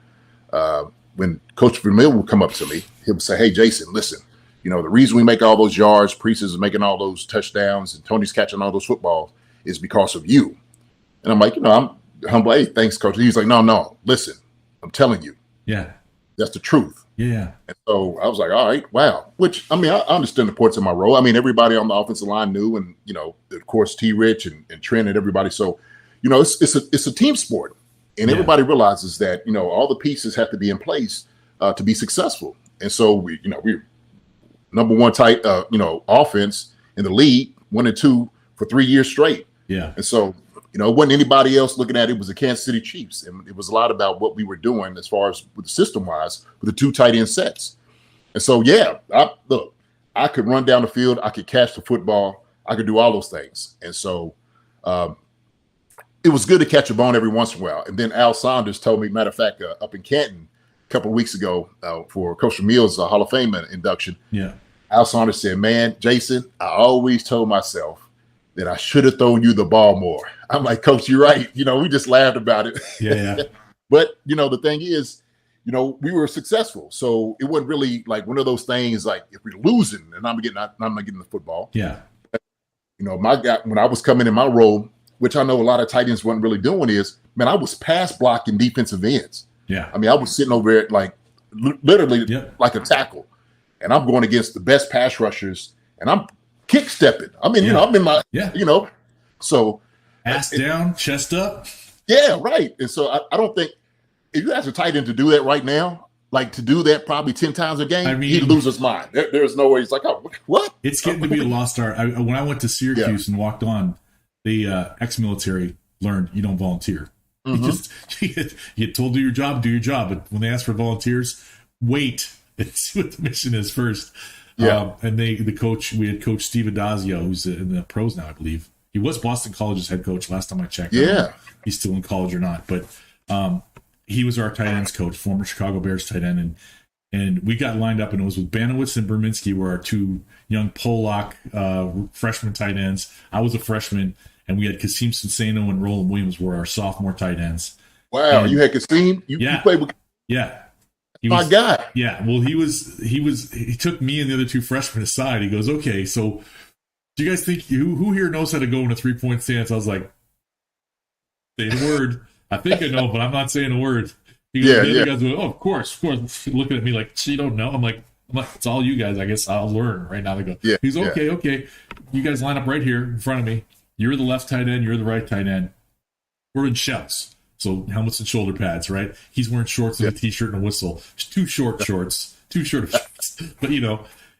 Speaker 2: when Coach Vermeil would come up to me, he would say, "Hey, Jason, listen. The reason we make all those yards, Priest is making all those touchdowns, and Tony's catching all those footballs is because of you." And I'm like, I'm humble. Hey, thanks, Coach. And he's like, no, listen, I'm telling you.
Speaker 1: Yeah,
Speaker 2: that's the truth.
Speaker 1: Yeah.
Speaker 2: And so I was like, all right, wow. Which, I understood the importance of my role. Everybody on the offensive line knew, and, of course, T. Rich and Trent and everybody. So, it's a team sport. And everybody realizes that, all the pieces have to be in place to be successful. And so, we're number one tight, offense in the league, 1 and 2 for 3 years straight.
Speaker 1: Yeah.
Speaker 2: And so, it wasn't anybody else looking at it. It was the Kansas City Chiefs. And it was a lot about what we were doing as far as with the system-wise with the 2 tight end sets. And so, I could run down the field. I could catch the football. I could do all those things. And so it was good to catch a bone every once in a while. And then Al Saunders told me, matter of fact, up in Canton a couple of weeks ago for Coach Vermeil's Hall of Fame induction, Al Saunders said, "Man, Jason, I always told myself that I should have thrown you the ball more." I'm like, "Coach, you're right." We just laughed about it.
Speaker 1: Yeah.
Speaker 2: But, the thing is, we were successful. So it wasn't really like one of those things like if we're losing and I'm not getting the football.
Speaker 1: Yeah.
Speaker 2: But, my guy, when I was coming in my role, which I know a lot of tight ends wasn't really doing is, man, I was pass blocking defensive ends.
Speaker 1: Yeah.
Speaker 2: I was sitting over there like literally like a tackle. And I'm going against the best pass rushers and I'm kick stepping. I'm in my, so
Speaker 1: ass down, chest up.
Speaker 2: Yeah, right. And so I don't think if you ask a tight end to do that right now, like to do that probably 10 times a game, he'd lose his mind. There's no way. He's like, oh, what?
Speaker 1: It's getting to be a lost art. When I went to Syracuse and walked on, the ex-military learned you don't volunteer. You get told do your job. But when they ask for volunteers, wait and see what the mission is first.
Speaker 2: Yeah.
Speaker 1: And the coach, we had Coach Steve Adazio, who's in the pros now, I believe. He was Boston College's head coach last time I checked. I don't know if he's still in college or not, but he was our tight ends coach, former Chicago Bears tight end, and we got lined up, and it was with Banowitz and Berminski were our two young Polak freshman tight ends. I was a freshman, and we had Kasim Senseno and Roland Williams were our sophomore tight ends.
Speaker 2: Wow, and you had Kasim? You played with?
Speaker 1: Yeah.
Speaker 2: My God.
Speaker 1: Yeah. Well, he took me and the other two freshmen aside. He goes, okay, so do you guys think who here knows how to go in a 3-point stance? I was like, say the word. I think I know, but I'm not saying a word. He goes, the other guys go, oh, of course. Looking at me like, you don't know. I'm like, it's all you guys. I guess I'll learn right now. They go, he's okay. You guys line up right here in front of me. You're the left tight end. You're the right tight end. We're in shells. So helmets and shoulder pads, right? He's wearing shorts and a t-shirt and a whistle. Too short shorts. But it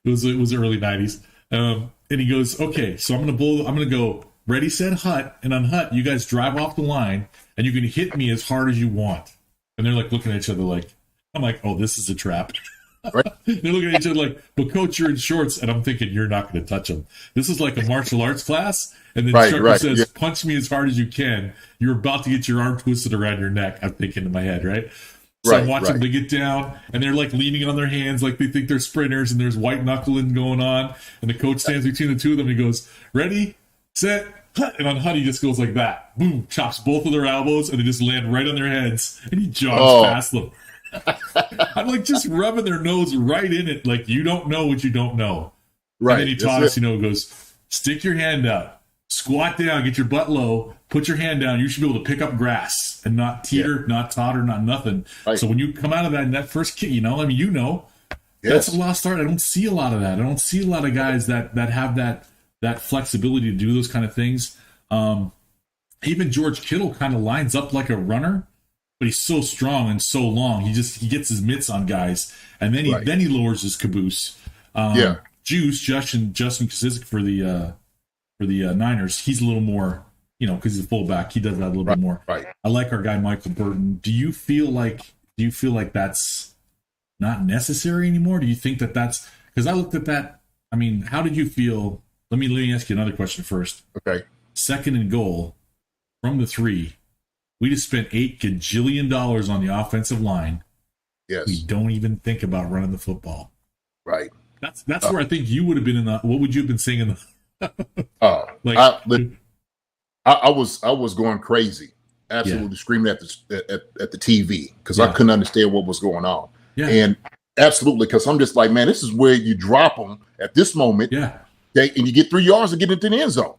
Speaker 1: was early 90s. And he goes, okay, so I'm gonna go ready, set, hut, and on hut, you guys drive off the line and you can hit me as hard as you want. And they're like looking at each other like, I'm like, oh, this is a trap. Right. They're looking at each other like, but coach, you're in shorts, and I'm thinking you're not going to touch them. This is like a martial arts class, and then the instructor says, punch me as hard as you can. You're about to get your arm twisted around your neck. I'm thinking in my head, right? So I'm watching them, they get down, and they're like leaning on their hands like they think they're sprinters, and there's white knuckling going on, and the coach stands between the two of them, and he goes, ready, set, hut, and on hut he just goes like that. Boom, chops both of their elbows, and they just land right on their heads, and he jogs past them. I'm like just rubbing their nose right in it, like you don't know what you don't know. Right. And then he taught us, goes, stick your hand out, squat down, get your butt low, put your hand down. You should be able to pick up grass and not teeter, not totter, not nothing. Right. So when you come out of that first kick, that's a lost art. I don't see a lot of that. I don't see a lot of guys that have that flexibility to do those kind of things. Even George Kittle kind of lines up like a runner, but he's so strong and so long. He gets his mitts on guys, and then he lowers his caboose. Justin Kasizik for the Niners. He's a little more, because he's a fullback. He does that a little bit more. Right. I like our guy Michael Burton. Do you feel like that's not necessary anymore? Do you think that's because I looked at that? I mean, how did you feel? Let me ask you another question first.
Speaker 2: Okay.
Speaker 1: 2nd and goal from the 3. We just spent $8 gajillion on the offensive line.
Speaker 2: Yes.
Speaker 1: We don't even think about running the football.
Speaker 2: Right.
Speaker 1: That's where I think you would have been in the. What would you have been saying in
Speaker 2: the? I was going crazy, absolutely screaming at the TV because I couldn't understand what was going on. Yeah. And absolutely, because I'm just like, man, this is where you drop them at this moment.
Speaker 1: Yeah.
Speaker 2: And you get 3 yards to get into the end zone.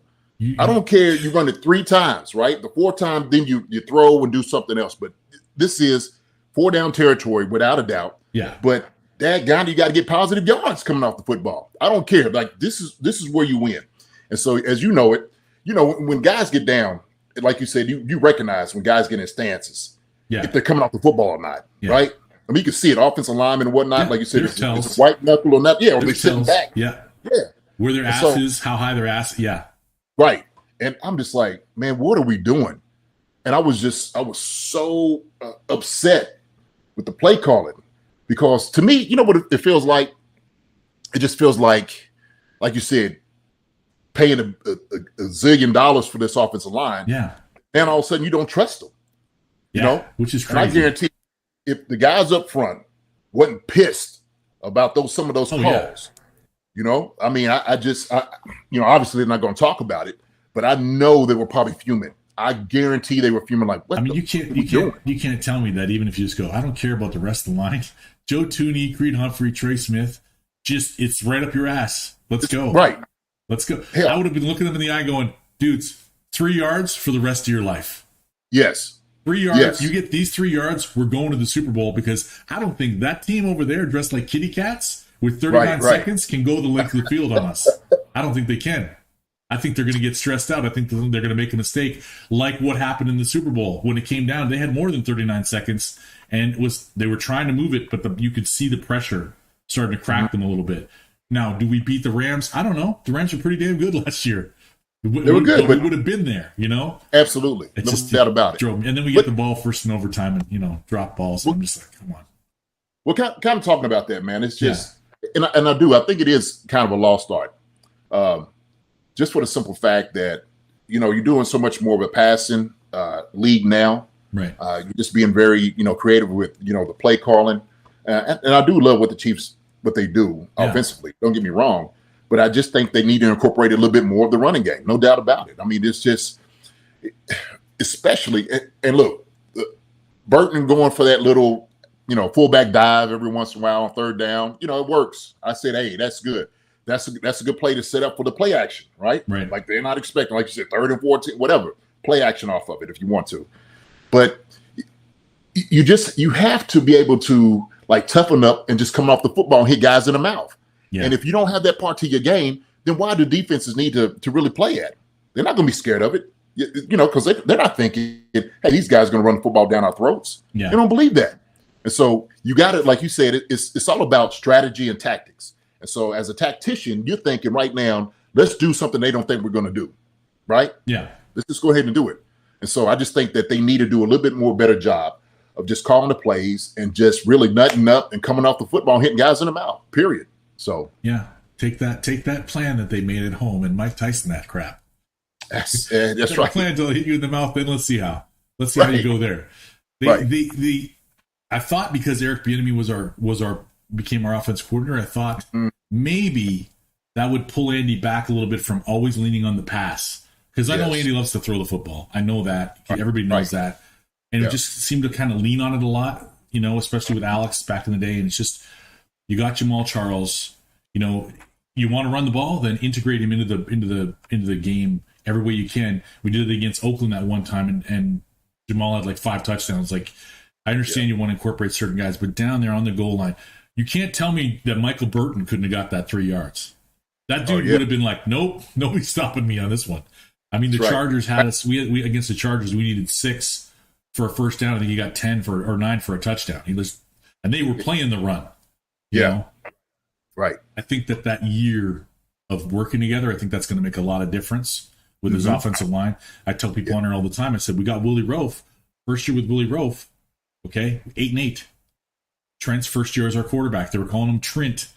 Speaker 2: I don't care. You run it 3 times, right? The 4th time, then you throw and do something else. But this is 4 down territory without a doubt.
Speaker 1: Yeah.
Speaker 2: But that guy, you got to get positive yards coming off the football. I don't care. Like this is where you win. And so as you know it, when guys get down, like you said, you recognize when guys get in stances, if they're coming off the football or not, right? I mean, you can see it, offensive linemen and whatnot. Like you said, it's a white knuckle or not. Yeah, or they're sitting back.
Speaker 1: Yeah.
Speaker 2: Yeah.
Speaker 1: Where their ass is, how high their ass. Yeah.
Speaker 2: Right. And I'm just like, man, what are we doing? And I was so upset with the play calling because to me, you know what it feels like? It just feels like you said, paying a zillion dollars for this offensive line.
Speaker 1: Yeah.
Speaker 2: And all of a sudden you don't trust them.
Speaker 1: Which is crazy.
Speaker 2: And I guarantee if the guys up front wasn't pissed about some of those calls, I mean, I obviously they're not going to talk about it, but I know they were probably fuming. I guarantee they were fuming like, what? I mean,
Speaker 1: you can't tell me that even if you just go, I don't care about the rest of the line. Joe Tooney, Creed Humphrey, Trey Smith, it's right up your ass. Let's go.
Speaker 2: Right.
Speaker 1: Let's go. Hell, I would have been looking them in the eye going, dudes, 3 yards for the rest of your life.
Speaker 2: Yes.
Speaker 1: 3 yards. Yes. You get these 3 yards, we're going to the Super Bowl because I don't think that team over there dressed like kitty cats with 39 seconds can go the length of the field on us. I don't think they can. I think they're going to get stressed out. I think they're going to make a mistake, like what happened in the Super Bowl when it came down. They had more than 39 seconds, and they were trying to move it, but you could see the pressure starting to crack them a little bit. Now, do we beat the Rams? I don't know. The Rams were pretty damn good last year.
Speaker 2: They were good,
Speaker 1: but we would have been there, you know.
Speaker 2: Absolutely,
Speaker 1: it's
Speaker 2: no
Speaker 1: just
Speaker 2: doubt about it.
Speaker 1: And then we get the ball first in overtime, and drop balls. And I'm just like, come on.
Speaker 2: Well, kind of talking about that, man. It's just, and I think it is kind of a lost art. Just for the simple fact that, you're doing so much more of a passing league now.
Speaker 1: Right.
Speaker 2: You're just being very, creative with, the play calling. And I do love what the Chiefs, what they do offensively. Don't get me wrong. But I just think they need to incorporate a little bit more of the running game. No doubt about it. I mean, it's just, especially, and look, Burton going for that little, fullback dive every once in a while on third down, it works. I said, hey, that's good. That's a good play to set up for the play action, right?
Speaker 1: Right.
Speaker 2: Like they're not expecting, like you said, 3rd and 14, whatever, play action off of it if you want to. But you have to be able to like toughen up and just come off the football and hit guys in the mouth. Yeah. And if you don't have that part to your game, then why do defenses need to really play at it? They're not going to be scared of it, because they're not thinking, hey, these guys are going to run the football down our throats.
Speaker 1: Yeah.
Speaker 2: They don't believe that. And so you got it, like you said, it's all about strategy and tactics. And so as a tactician, you're thinking right now, let's do something they don't think we're going to do, right?
Speaker 1: Yeah.
Speaker 2: Let's just go ahead and do it. And so I just think that they need to do a little bit more better job of just calling the plays and just really nutting up and coming off the football and hitting guys in the mouth, period. So
Speaker 1: yeah, take that plan that they made at home and Mike Tyson that crap.
Speaker 2: That's right.
Speaker 1: Plan to hit you in the mouth, then let's see how you go there. I thought because Eric Bieniemy became our offense coordinator, I thought maybe that would pull Andy back a little bit from always leaning on the pass. Because I know Andy loves to throw the football. I know that. Everybody knows that. And it just seemed to kind of lean on it a lot, especially with Alex back in the day. And it's just, you got Jamal Charles, you want to run the ball, then integrate him into the game every way you can. We did it against Oakland that one time, and Jamal had like 5 touchdowns. Like, I understand you want to incorporate certain guys, but down there on the goal line, you can't tell me that Michael Burton couldn't have got that 3 yards. That dude would have been like, nope, nobody's stopping me on this one. I mean, the Chargers had us. We against the Chargers, we needed 6 for a first down. I think he got 10 or 9 for a touchdown. And they were playing the run. You know?
Speaker 2: Right.
Speaker 1: I think that year of working together, I think that's going to make a lot of difference with his offensive line. I tell people on there all the time. I said, we got Willie Roaf. First year with Willie Roaf, okay, 8-8. Trent's first year as our quarterback. They were calling him Trent.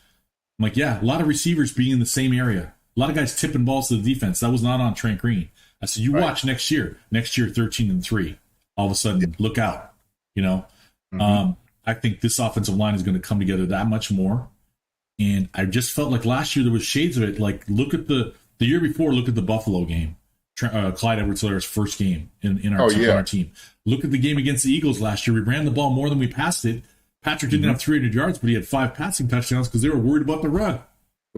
Speaker 1: I'm like, yeah, a lot of receivers being in the same area. A lot of guys tipping balls to the defense. That was not on Trent Green. I said, you watch next year. Next year, 13-3. All of a sudden, look out. I think this offensive line is going to come together that much more. And I just felt like last year there was shades of it. Like, look at the year before, look at the Buffalo game. Clyde Edwards-Hilaire's first game in our team. Look at the game against the Eagles last year. We ran the ball more than we passed it. Patrick didn't have 300 yards, but he had 5 passing touchdowns because they were worried about the run.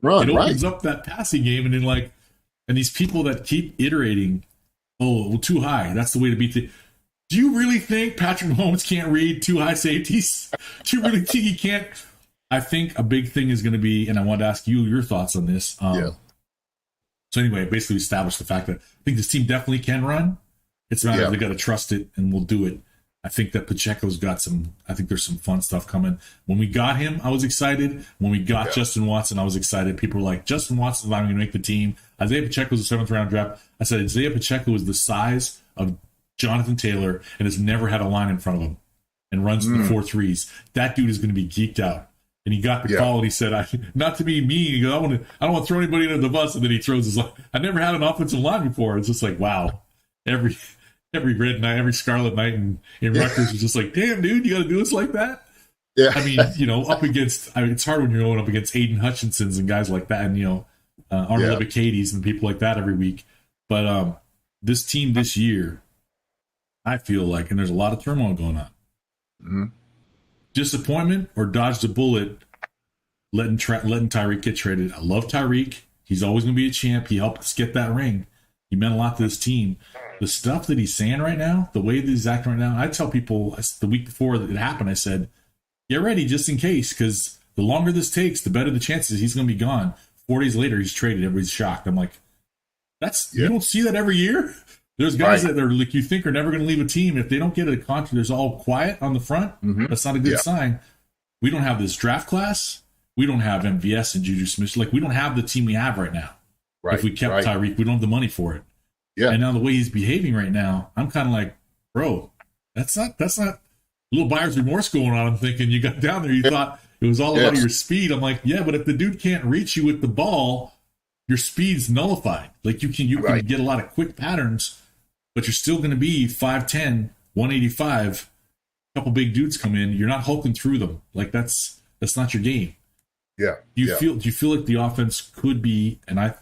Speaker 1: It opens up that passing game, and then and these people that keep iterating, too high. That's the way to beat the. Do you really think Patrick Mahomes can't read 2 high safeties? Do you really think he can't? I think a big thing is going to be, and I wanted to ask you your thoughts on this. So anyway, basically established the fact that I think this team definitely can run. It's a matter of they got to trust it, and we'll do it. I think that Pacheco's got I think there's some fun stuff coming. When we got him, I was excited. When we got Justin Watson, I was excited. People were like, Justin Watson's not going to make the team. Isaiah Pacheco's a 7th round draft. I said, Isaiah Pacheco is the size of Jonathan Taylor and has never had a line in front of him and runs the 4.3s. That dude is going to be geeked out. And he got the call, and he said, not to be mean, he goes, I don't want to throw anybody under the bus. And then he throws his line. I never had an offensive line before. It's just like, wow. Every red night, every scarlet night in Rutgers was just like, damn, dude, you got to do us like that? Yeah. I mean, up against, it's hard when you're going up against Aiden Hutchinsons and guys like that, and, Arnold Ebicades and people like that every week. But this team this year, I feel like, and there's a lot of turmoil going on. Mm-hmm. Disappointment or dodged a bullet letting Tyreek get traded. I love Tyreek. He's always going to be a champ. He helped us get that ring. He meant a lot to this team. The stuff that he's saying right now, the way that he's acting right now, I tell people the week before it happened, I said, get ready just in case, because the longer this takes, the better the chances he's going to be gone. 4 days later, he's traded. Everybody's shocked. I'm like, You don't see that every year. There's guys that are like you think are never going to leave a team if they don't get a contract. There's all quiet on the front. That's not a good sign. We don't have this draft class. We don't have MVS and Juju Smith. Like we don't have the team we have right now. Right. If we kept Tyreek, we don't have the money for it. Yeah. And now the way he's behaving right now, I'm kind of like, bro, that's not a little buyer's remorse going on. I'm thinking you got down there, you thought it was all about your speed. I'm like, yeah, but if the dude can't reach you with the ball, your speed's nullified. Like you can get a lot of quick patterns, but you're still going to be 5'10", 185. A couple big dudes come in, you're not hulking through them. Like that's not your game.
Speaker 2: Yeah.
Speaker 1: Do you feel like the offense could be, and I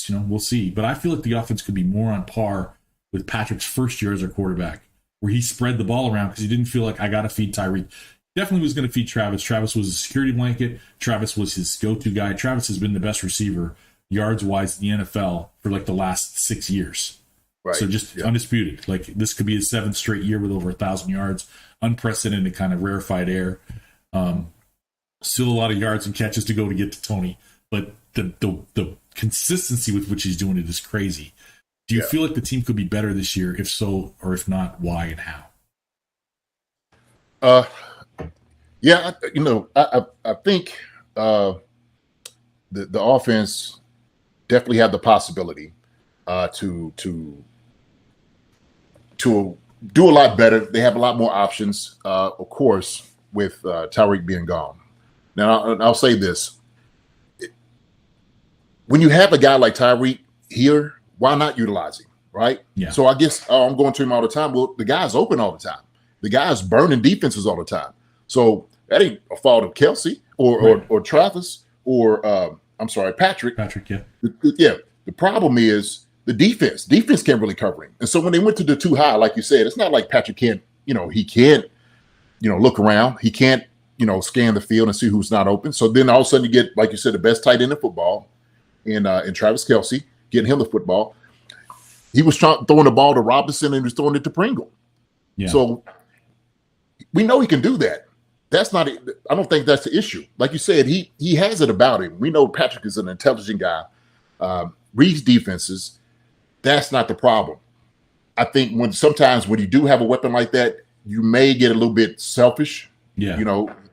Speaker 1: we'll see, but I feel like the offense could be more on par with Patrick's first year as a quarterback, where he spread the ball around because he didn't feel like I got to feed Tyreek. Definitely was going to feed Travis. Travis was a security blanket. Travis was his go-to guy. Travis has been the best receiver yards-wise in the NFL for like the last 6 years. Right. So just undisputed. Like this could be his 7th straight year with over 1,000 yards. Unprecedented kind of rarefied air. Still a lot of yards and catches to go to get to Tony. But the consistency with which he's doing it is crazy. Do you feel like the team could be better this year? If so, or if not, why and how?
Speaker 2: I think the offense definitely have the possibility to do a lot better. They have a lot more options, of course, with Tyreek being gone. Now, I'll say this. When you have a guy like Tyreek here, why not utilize him, right? Yeah. So I guess I'm going to him all the time. Well, the guy's open all the time. The guy's burning defenses all the time. So that ain't a fault of Kelsey or Travis or Patrick. Patrick, yeah. The problem is the defense. Defense can't really cover him. And so when they went to the too high, like you said, it's not like Patrick can't, he can't, look around. He can't, scan the field and see who's not open. So then all of a sudden you get, like you said, the best tight end in football in Travis Kelsey, getting him the football. He was throwing the ball to Robinson and he was throwing it to Pringle. Yeah. So we know he can do that. That's not. I don't think that's the issue. Like you said, he has it about him. We know Patrick is an intelligent guy. Reads defenses. That's not the problem. I think sometimes when you do have a weapon like that, you may get a little bit selfish. Yeah.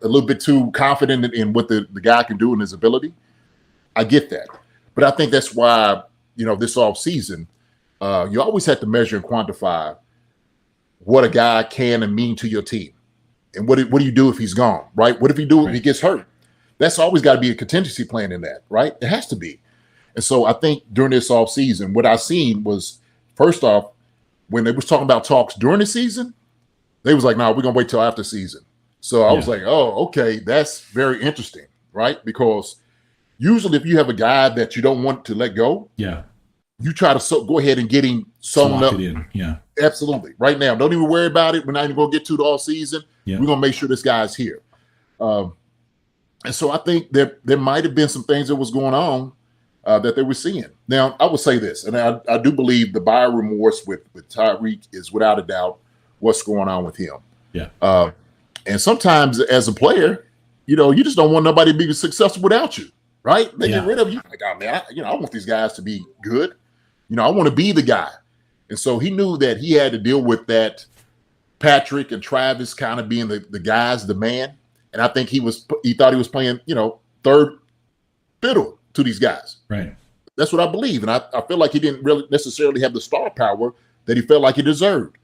Speaker 2: A little bit too confident in what the guy can do and his ability. I get that. But I think that's why, this offseason, you always have to measure and quantify what a guy can and mean to your team. And what do you do if he's gone, right? What if if he gets hurt? That's always got to be a contingency plan in that, right? It has to be. And so I think during this offseason, what I seen was, first off, when they was talking about talks during the season, they was like, no, we're going to wait till after season. So I was like, oh, okay, that's very interesting, right? Because usually if you have a guy that you don't want to let go, you try to go ahead and get him sewn up.
Speaker 1: Yeah,
Speaker 2: absolutely. Right now, don't even worry about it. We're not even going to get to the all season. Yeah. We're going to make sure this guy's here. And so I think there might have been some things that was going on that they were seeing. Now, I would say this, and I do believe the buyer remorse with Tyreek is without a doubt what's going on with him.
Speaker 1: Yeah.
Speaker 2: And sometimes as a player, you just don't want nobody to be successful without you, right? They get rid of you. Like, oh, man, I want these guys to be good. I want to be the guy. And so he knew that he had to deal with that Patrick and Travis kind of being the guys, the man. And I think he thought he was playing, third fiddle to these guys.
Speaker 1: Right.
Speaker 2: That's what I believe. And I feel like he didn't really necessarily have the star power that he felt like he deserved.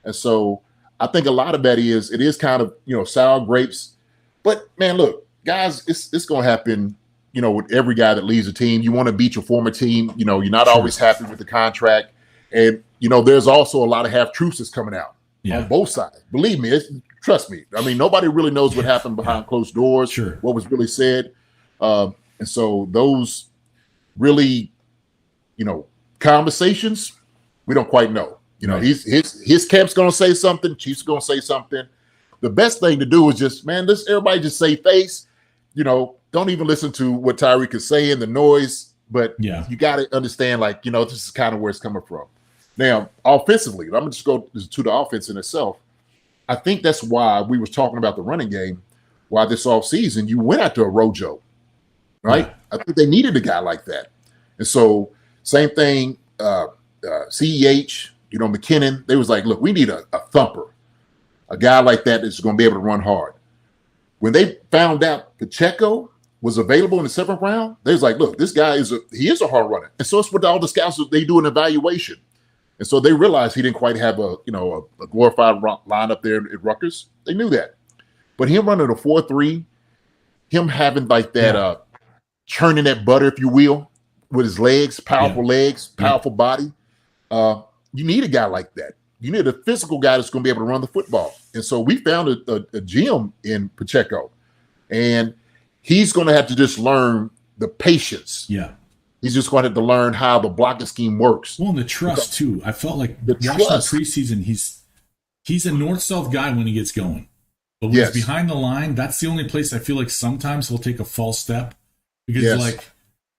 Speaker 2: And so I think a lot of that it is kind of, sour grapes. But man, look, guys, it's going to happen, with every guy that leaves a team. You want to beat your former team. You're not always happy with the contract. And, there's also a lot of half-truths that's coming out on both sides. Believe me, trust me. I mean, nobody really knows what happened behind closed doors, what was really said. And so those really, conversations, we don't quite know. His camp's going to say something. Chiefs going to say something. The best thing to do is just, man, everybody just say face. Don't even listen to what Tyreek is saying, the noise. But you got to understand, this is kind of where it's coming from. Now, offensively, I'm going to just go to the offense in itself. I think that's why we were talking about the running game. Why this offseason, you went after a Rojo, right? Yeah. I think they needed a guy like that. And so same thing CEH, McKinnon. They was like, look, we need a thumper, a guy like that that's going to be able to run hard. When they found out Pacheco was available in the 7th round, they was like, look, this guy is a hard runner. And so it's what all the scouts, they do an evaluation. And so they realized he didn't quite have a glorified line up there at Rutgers. They knew that. But him running a 4.3, him having like that churning that butter, if you will, with his legs, powerful body. You need a guy like that. You need a physical guy that's going to be able to run the football. And so we found a gem in Pacheco. And he's going to have to just learn the patience.
Speaker 1: Yeah.
Speaker 2: He's just going to have to learn how the blocking scheme works.
Speaker 1: Well, and the trust, too. I felt like watching the preseason, he's a north-south guy when he gets going. But when he's behind the line, that's the only place I feel like sometimes he'll take a false step. Because, like,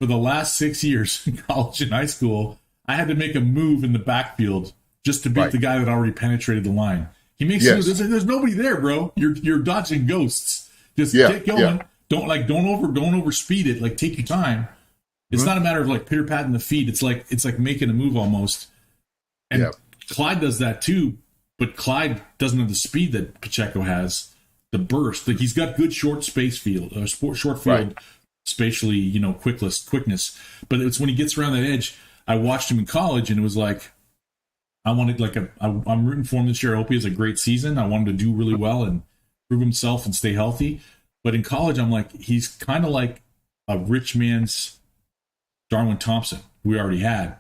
Speaker 1: for the last 6 years in college and high school, I had to make a move in the backfield just to beat the guy that already penetrated the line. He makes there's nobody there, bro. You're dodging ghosts. Just get going. Don't overspeed it. Like, take your time. It's not a matter of like pitter-patting the feet. It's like making a move almost. And Clyde does that too, but Clyde doesn't have the speed that Pacheco has, the burst. Like, he's got good short field, spatially, quickness. But it's when he gets around that edge. I watched him in college, and it was like, I'm rooting for him this year. I hope he has a great season. I want him to do really well and prove himself and stay healthy. But in college, I'm like, he's kind of like a rich man's Darwin Thompson, we already had.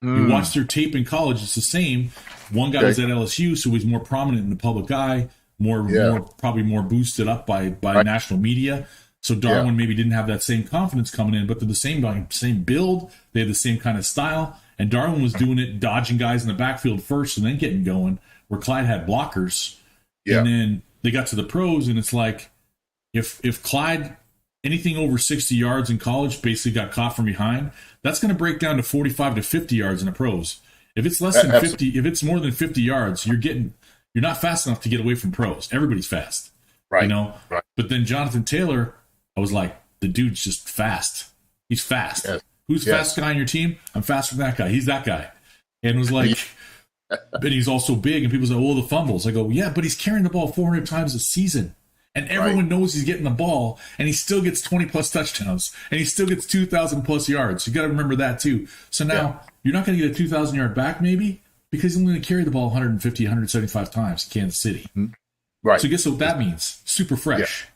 Speaker 1: You watch their tape in college, it's the same. One guy was at LSU, so he's more prominent in the public eye, probably more boosted up by national media. So Darwin maybe didn't have that same confidence coming in, but they're the same build. They have the same kind of style. And Darwin was doing it, dodging guys in the backfield first and then getting going, where Clyde had blockers. Yeah. And then they got to the pros, and it's like, if Clyde, anything over 60 yards in college, basically got caught from behind, that's going to break down to 45 to 50 yards in the pros. If it's less than 50, if it's more than 50 yards, you're not fast enough to get away from pros. Everybody's fast, right? Right. But then Jonathan Taylor, I was like, the dude's just fast. He's fast. Yes. Who's the fastest guy on your team? I'm faster than that guy. He's that guy. And it was like, but he's also big. And people say, oh, the fumbles. I go, yeah, but he's carrying the ball 400 times a season. And everyone knows he's getting the ball, and he still gets 20-plus touchdowns, and he still gets 2,000-plus yards. You got to remember that, too. So now you're not going to get a 2,000-yard back, maybe, because he's going to carry the ball 150, 175 times in Kansas City. Mm-hmm. Right. So guess what that means? Super fresh.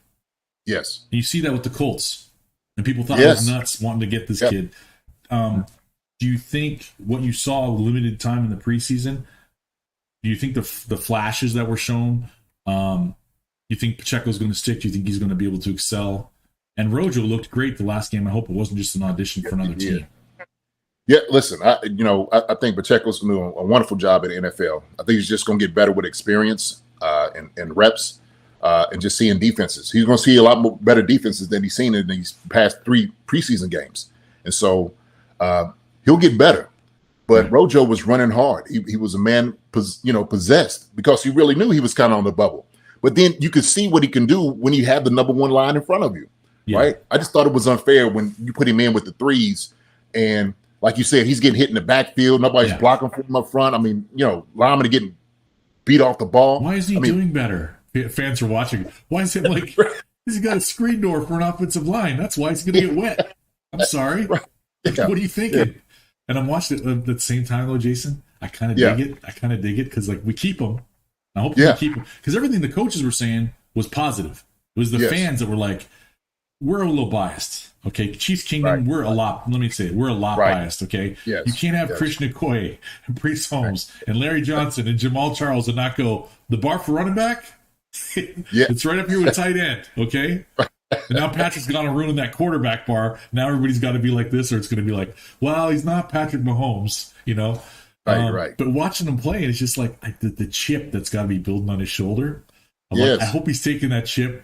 Speaker 2: Yeah. Yes.
Speaker 1: And you see that with the Colts. And people thought it was nuts wanting to get this kid. Do you think what you saw limited time in the preseason, do you think the flashes that were shown you think Pacheco's going to stick? Do you think he's going to be able to excel? And Rojo looked great the last game. I hope it wasn't just an audition for another team.
Speaker 2: Yeah, listen, I think Pacheco's going to do a wonderful job at the NFL. I think he's just going to get better with experience and reps and just seeing defenses. He's going to see a lot more better defenses than he's seen in these past 3 preseason games. And so he'll get better. But Rojo was running hard. He was a man possessed because he really knew he was kind of on the bubble. But then you could see what he can do when you have the number 1 line in front of you, right? I just thought it was unfair when you put him in with the threes. And like you said, he's getting hit in the backfield. Nobody's blocking for him up front. I mean, linemen are getting beat off the ball.
Speaker 1: Why is he doing better? Fans are watching. Why is it like he's got a screen door for an offensive line? That's why he's going to get wet. I'm sorry. What are you thinking? And I'm watching it at the same time, though, Jason. I kind of dig it. I kind of dig it because, like, we keep him. I hope we keep him. Because everything the coaches were saying was positive. It was the fans that were like, we're a little biased. Okay, Chiefs Kingdom, we're a lot. Let me say it. We're a lot biased. Okay, you can't have Christian Okoye and Priest Holmes and Larry Johnson and Jamal Charles and not go the bar for running back. It's right up here with tight end. Okay, and now Patrick's gonna ruin that quarterback bar. Now everybody's got to be like this, or it's going to be like, well, he's not Patrick Mahomes. Right. But watching him play, it's just like the chip that's got to be building on his shoulder. Like, I hope he's taking that chip.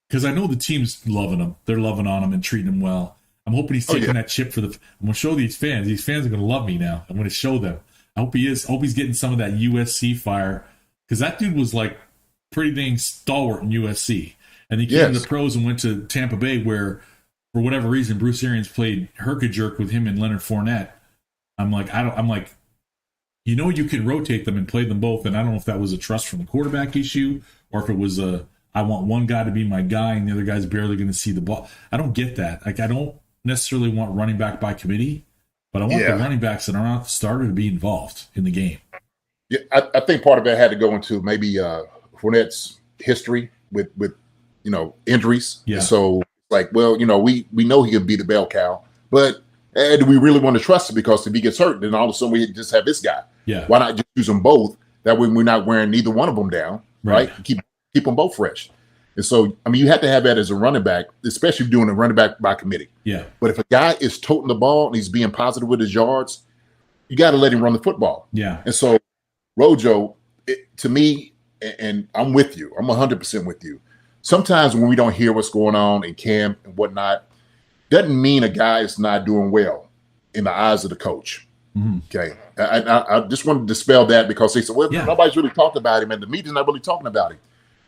Speaker 1: Because I know the team's loving him. They're loving on him and treating him well. I'm hoping he's taking that chip for I'm going to show these fans. These fans are going to love me now. I'm going to show them. I hope he is. I hope he's getting some of that USC fire. Because that dude was like pretty dang stalwart in USC. And he came to the pros and went to Tampa Bay where, for whatever reason, Bruce Arians played herka-jerk with him and Leonard Fournette. I'm like, you can rotate them and play them both. And I don't know if that was a trust from the quarterback issue or if it was I want one guy to be my guy and the other guy's barely going to see the ball. I don't get that. Like, I don't necessarily want running back by committee, but I want the running backs that are not the starter to be involved in the game.
Speaker 2: Yeah, I think part of that had to go into maybe Fournette's history with injuries.
Speaker 1: Yeah.
Speaker 2: So like, well, we know he can be the bell cow, but do we really want to trust him? Because if he gets hurt, then all of a sudden we just have this guy.
Speaker 1: Yeah.
Speaker 2: Why not just use them both? That way we're not wearing neither one of them down, right? Keep them both fresh. And so, I mean, you have to have that as a running back, especially doing a running back by committee.
Speaker 1: Yeah.
Speaker 2: But if a guy is toting the ball and he's being positive with his yards, you got to let him run the football.
Speaker 1: Yeah.
Speaker 2: And so, Rojo, to me, and I'm with you. I'm 100% with you. Sometimes when we don't hear what's going on in camp and whatnot, doesn't mean a guy is not doing well in the eyes of the coach.
Speaker 1: Mm-hmm.
Speaker 2: Okay. I just want to dispel that because they said, well, nobody's really talked about him and the media's not really talking about him.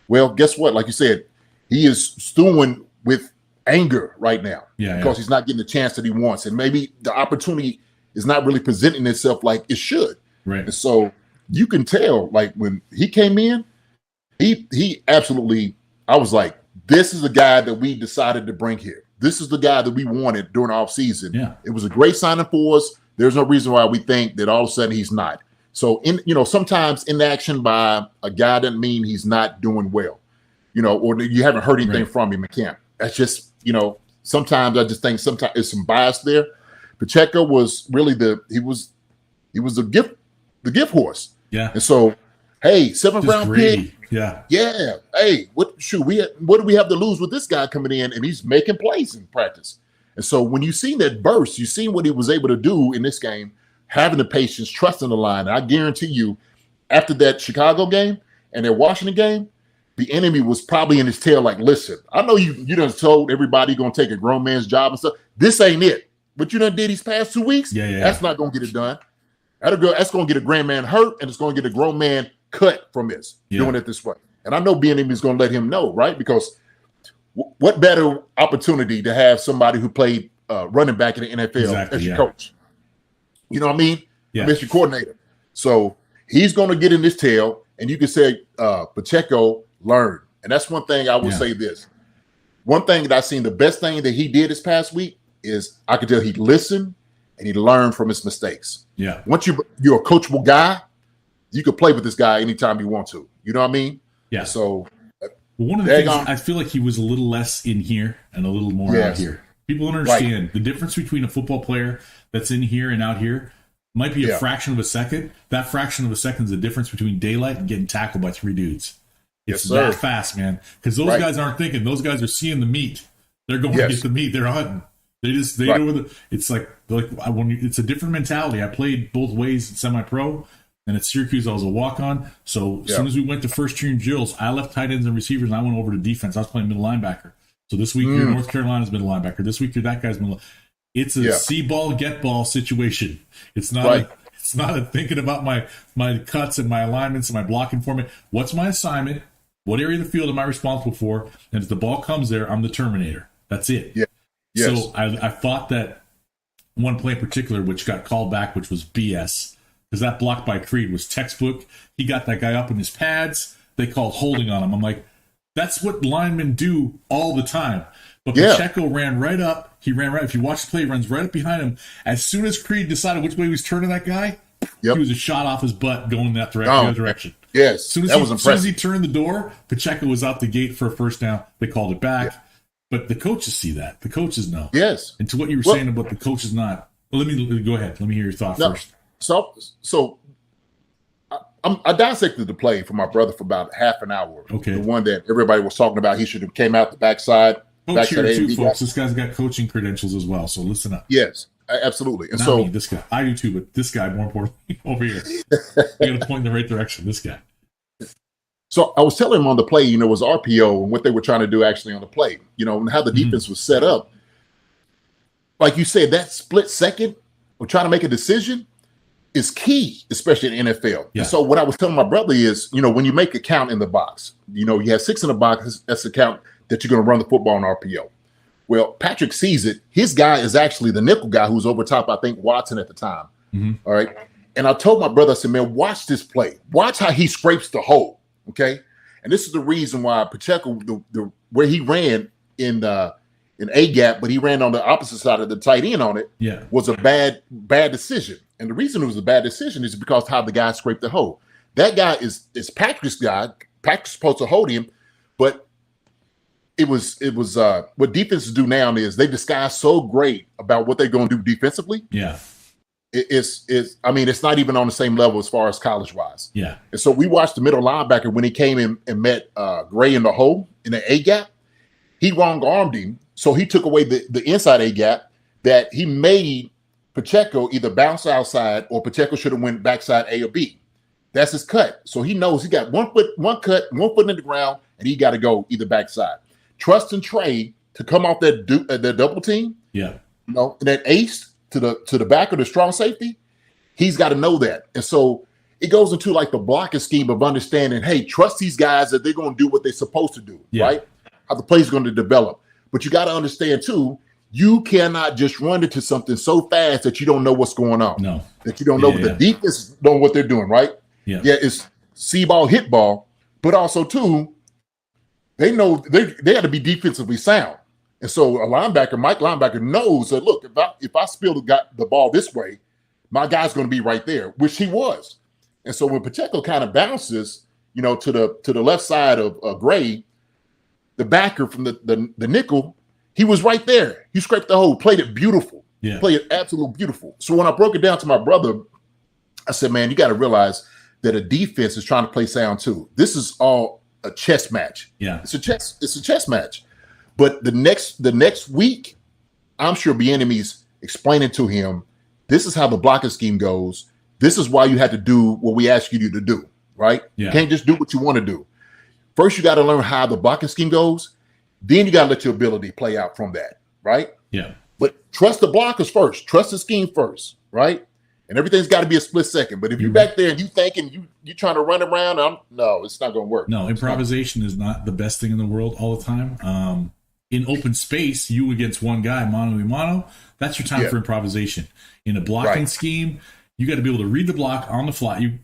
Speaker 2: Well, guess what? Like you said, he is stewing with anger right now because he's not getting the chance that he wants. And maybe the opportunity is not really presenting itself like it should.
Speaker 1: Right.
Speaker 2: And so you can tell, like when he came in, he absolutely, I was like, this is the guy that we decided to bring here. This is the guy that we wanted during the offseason.
Speaker 1: Yeah.
Speaker 2: It was a great signing for us. There's no reason why we think that all of a sudden he's not. So, sometimes inaction by a guy doesn't mean he's not doing well, or you haven't heard anything from him in camp. That's just, sometimes I just think sometimes there's some bias there. Pacheco was really he was the gift horse.
Speaker 1: Yeah.
Speaker 2: And so, hey, 7th round pick.
Speaker 1: Yeah.
Speaker 2: Yeah. Hey, what do we have to lose with this guy coming in and he's making plays in practice? And so when you seen that burst, you seen what he was able to do in this game, having the patience, trusting the line. And I guarantee you, after that Chicago game and that Washington game, the enemy was probably in his tail like, listen, I know you done told everybody you're going to take a grown man's job and stuff. This ain't it. What you done did these past 2 weeks, that's not going to get it done. That's going to get a grand man hurt, and it's going to get a grown man cut from this, doing it this way. And I know BNM is going to let him know, right? Because what better opportunity to have somebody who played running back in the NFL as your coach? You know what I mean?
Speaker 1: Yeah.
Speaker 2: As your coordinator. So he's going to get in this tail, and you can say, Pacheco learned. And that's one thing I will say this. One thing that I seen, the best thing that he did this past week is I could tell he listened and he learned from his mistakes.
Speaker 1: Yeah.
Speaker 2: Once you're a coachable guy, you can play with this guy anytime you want to. You know what I mean?
Speaker 1: Yeah.
Speaker 2: So
Speaker 1: one of the things, I feel like he was a little less in here and a little more out here. People don't understand the difference between a football player that's in here and out here might be a fraction of a second. That fraction of a second is the difference between daylight and getting tackled by 3 dudes. It's that fast, man. Because those guys aren't thinking. Those guys are seeing the meat. They're going to get the meat. They're hunting. They know it's like it's a different mentality. I played both ways in semi-pro, and at Syracuse I was a walk-on. So as soon as we went to first-team drills, I left tight ends and receivers, and I went over to defense. I was playing middle linebacker. So this week you're North Carolina's middle linebacker. This week you're that guy's middle. It's a see ball, get ball situation. It's not. It's not a thinking about my cuts and my alignments and my blocking format. What's my assignment? What area of the field am I responsible for? And if the ball comes there, I'm the Terminator. That's it.
Speaker 2: Yeah. Yes.
Speaker 1: So I thought that one play in particular, which got called back, which was BS, because that block by Creed was textbook. He got that guy up in his pads. They called holding on him. I'm like, that's what linemen do all the time. But Pacheco ran right up. He ran right. If you watch the play, he runs right up behind him. As soon as Creed decided which way he was turning that guy, he was a shot off his butt going in that direction.
Speaker 2: Yes,
Speaker 1: as soon as he turned the door, Pacheco was out the gate for a first down. They called it back. Yeah. But the coaches see that. The coaches know.
Speaker 2: Yes.
Speaker 1: And to what you were saying about the coaches not. Well, let me go ahead. Let me hear your thought first.
Speaker 2: So I dissected the play for my brother for about half an hour.
Speaker 1: Okay.
Speaker 2: The one that everybody was talking about. He should have came out the backside.
Speaker 1: Coach here too, folks. This guy's got coaching credentials as well, so listen up.
Speaker 2: Yes, absolutely. And
Speaker 1: Not me, this guy. I do too, but this guy, more importantly, over here. I got to point in the right direction. This guy.
Speaker 2: So I was telling him on the play, it was RPO and what they were trying to do actually on the play, and how the defense was set up. Like you said, that split second of trying to make a decision is key, especially in the NFL.
Speaker 1: Yeah.
Speaker 2: And so what I was telling my brother is, when you make a count in the box, you have 6 in the box, that's the count that you're going to run the football on RPO. Well, Patrick sees it. His guy is actually the nickel guy who's over top, I think, Watson at the time. All right. And I told my brother, I said, man, watch this play. Watch how he scrapes the hole. Okay. And this is the reason why Pacheco, where he ran in A gap, but he ran on the opposite side of the tight end on it, was a bad decision. And the reason it was a bad decision is because how the guy scraped the hole. That guy is Patrick's guy. Patrick's supposed to hold him, but it was what defenses do now is they disguise so great about what they're going to do defensively.
Speaker 1: Yeah.
Speaker 2: It's not even on the same level as far as college wise.
Speaker 1: Yeah.
Speaker 2: And so we watched the middle linebacker when he came in and met Gray in the hole in the A gap. He wrong armed him. So he took away the inside A gap that he made Pacheco either bounce outside or Pacheco should have went backside A or B. That's his cut. So he knows he got one foot in the ground, and he got to go either backside. Trust and Trey to come off that double team.
Speaker 1: Yeah.
Speaker 2: And that ace to the back of the strong safety, he's got to know that. And so it goes into like the blocking scheme of understanding, hey, trust these guys that they're going to do what they're supposed to do, right? How the play's going to develop. But you got to understand too, you cannot just run into something so fast that you don't know what's going on.
Speaker 1: No.
Speaker 2: That you don't know the defense know what they're doing, right?
Speaker 1: Yeah.
Speaker 2: Yeah, it's see ball, hit ball, but also too, they know they got to be defensively sound. And so a Mike linebacker knows that, look, if I spill the ball this way, my guy's going to be right there, which he was. And so when Pacheco kind of bounces, to the left side of Gray, the backer from the nickel, he was right there. He scraped the hole, played it beautiful.
Speaker 1: Yeah.
Speaker 2: Played it absolutely beautiful. So when I broke it down to my brother, I said, man, you got to realize that a defense is trying to play sound too. This is all a chess match.
Speaker 1: Yeah.
Speaker 2: It's a chess match. But the next week, I'm sure Bieniemy's explaining to him, this is how the blocking scheme goes. This is why you had to do what we ask you to do, right?
Speaker 1: Yeah.
Speaker 2: You can't just do what you want to do. First, you got to learn how the blocking scheme goes. Then you got to let your ability play out from that, right?
Speaker 1: Yeah.
Speaker 2: But trust the blockers first. Trust the scheme first, right? And everything's got to be a split second. But if you're back there and you thinking you're trying to run around, no, it's not going to work.
Speaker 1: No, improvisation is not the best thing in the world all the time. In open space, you against one guy, mano a mano, that's your time for improvisation. In a blocking scheme, you got to be able to read the block on the fly.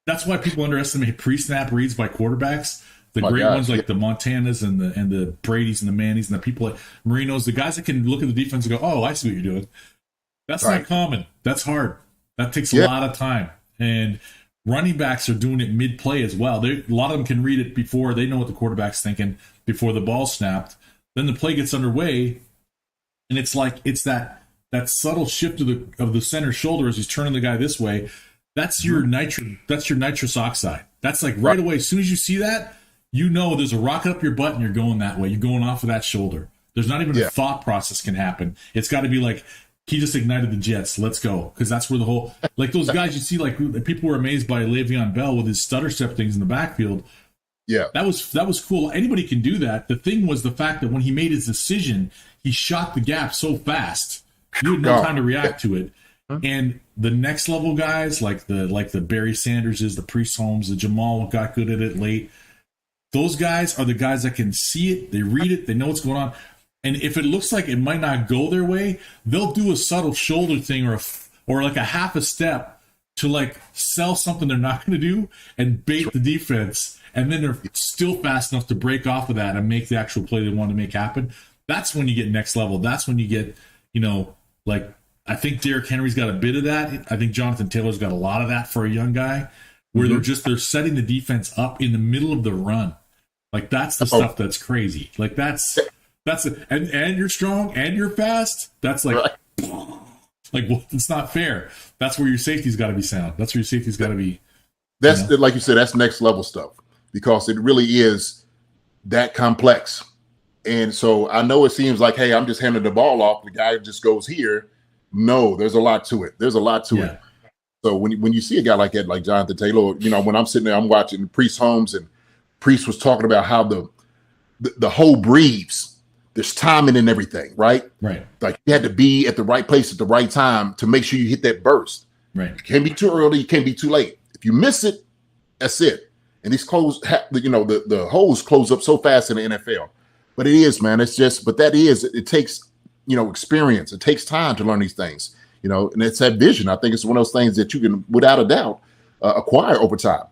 Speaker 1: That's why people underestimate pre-snap reads by quarterbacks. The ones like the Montanas and the Bradys and the Mannings and the people like Marinos, the guys that can look at the defense and go, oh, I see what you're doing. That's not common. That's hard. That takes a lot of time. And running backs are doing it mid-play as well. A lot of them can read it before. They know what the quarterback's thinking before the ball snapped. Then the play gets underway, and it's that subtle shift of the center shoulder as he's turning the guy this way. That's your nitrous oxide. That's like right away. As soon as you see that, you know there's a rocket up your butt and you're going that way. You're going off of that shoulder. There's not even a thought process can happen. It's got to be like, he just ignited the jets. Let's go. Because that's where the whole, like those guys you see, like people were amazed by Le'Veon Bell with his stutter step things in the backfield.
Speaker 2: Yeah.
Speaker 1: That was cool. Anybody can do that. The thing was the fact that when he made his decision, he shot the gap so fast. You had no time to react to it. And the next level guys, like the Barry Sanderses, the Priest Holmes, the Jamal got good at it late. Those guys are the guys that can see it, they read it, they know what's going on. And if it looks like it might not go their way, they'll do a subtle shoulder thing or like a half a step to like sell something they're not going to do and bait the defense. And then they're still fast enough to break off of that and make the actual play they want to make happen. That's when you get next level. That's when you get, like I think Derrick Henry's got a bit of that. I think Jonathan Taylor's got a lot of that for a young guy where they're setting the defense up in the middle of the run. Like that's the stuff that's crazy. Like that's and you're strong and you're fast. That's like, it's not fair. That's where your safety's got to be sound. That's where your safety's got to be.
Speaker 2: That's like you said, that's next level stuff because it really is that complex. And so I know it seems like, hey, I'm just handing the ball off. The guy just goes here. No, there's a lot to it. There's a lot to it. So when you see a guy like that, like Jonathan Taylor, when I'm sitting there, I'm watching Priest Holmes and Priest was talking about how the whole breathes. There's timing and everything, right?
Speaker 1: Right.
Speaker 2: Like you had to be at the right place at the right time to make sure you hit that burst.
Speaker 1: Right.
Speaker 2: You can't be too early. You can't be too late. If you miss it, that's it. And these the holes close up so fast in the NFL. But it is, man. It takes, experience. It takes time to learn these things. and it's that vision. I think it's one of those things that you can, without a doubt, acquire over time.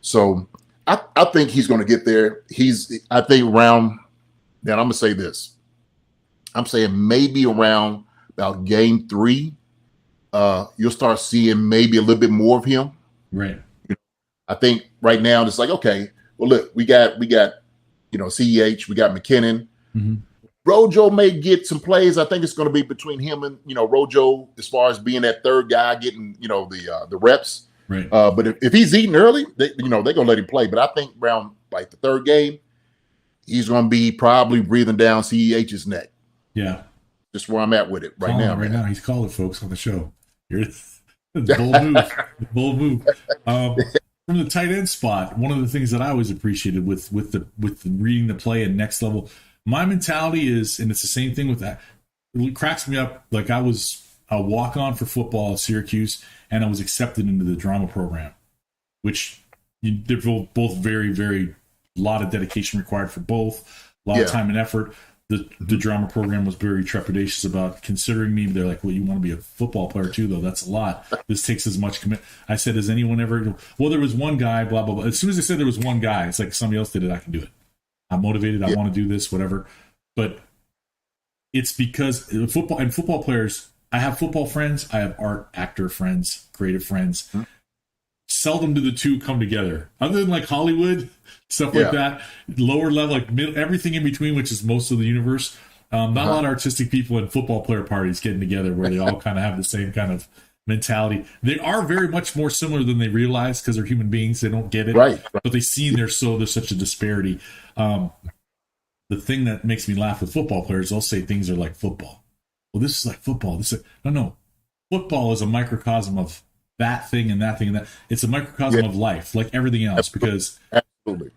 Speaker 2: So I think he's going to get there. I think around, then I'm going to say this. I'm saying maybe around about game 3, you'll start seeing maybe a little bit more of him.
Speaker 1: Right.
Speaker 2: I think right now it's like, okay, well, look, we got CEH, we got McKinnon.
Speaker 1: Mm-hmm.
Speaker 2: Rojo may get some plays. I think it's going to be between him and Rojo as far as being that third guy getting the reps.
Speaker 1: Right.
Speaker 2: But if he's eating early, they're gonna let him play. But I think around like the third game, he's going to be probably breathing down CEH's neck.
Speaker 1: Yeah.
Speaker 2: Just where I'm at with it right now.
Speaker 1: Right now, he's calling folks on the show. You're bold move. Bold move. From the tight end spot, one of the things that I always appreciated with the reading the play and next level. My mentality is, and it's the same thing with that, it cracks me up. Like I was a walk-on for football at Syracuse, and I was accepted into the drama program, which they're both very, very, lot of dedication required for both, a lot of time and effort. The drama program was very trepidatious about considering me. They're like, well, you want to be a football player too, though. That's a lot. This takes as much commit. I said, has anyone ever, well, there was one guy, blah, blah, blah. As soon as I said there was one guy, it's like somebody else did it, I can do it. I'm motivated. I want to do this, whatever. But it's because football players, I have football friends. I have art, actor friends, creative friends. Mm-hmm. Seldom do the two come together. Other than like Hollywood, stuff like that, lower level, like everything in between, which is most of the universe. Not a lot of artistic people in football player parties getting together where they all kind of have the same kind of mentality. They are very much more similar than they realize because they're human beings. They don't get it, right? But they see there's such a disparity. The thing that makes me laugh with football players, they'll say things are like football. Well, this is like football. No. Football is a microcosm of that thing and that thing and that. It's a microcosm of life, like everything else, because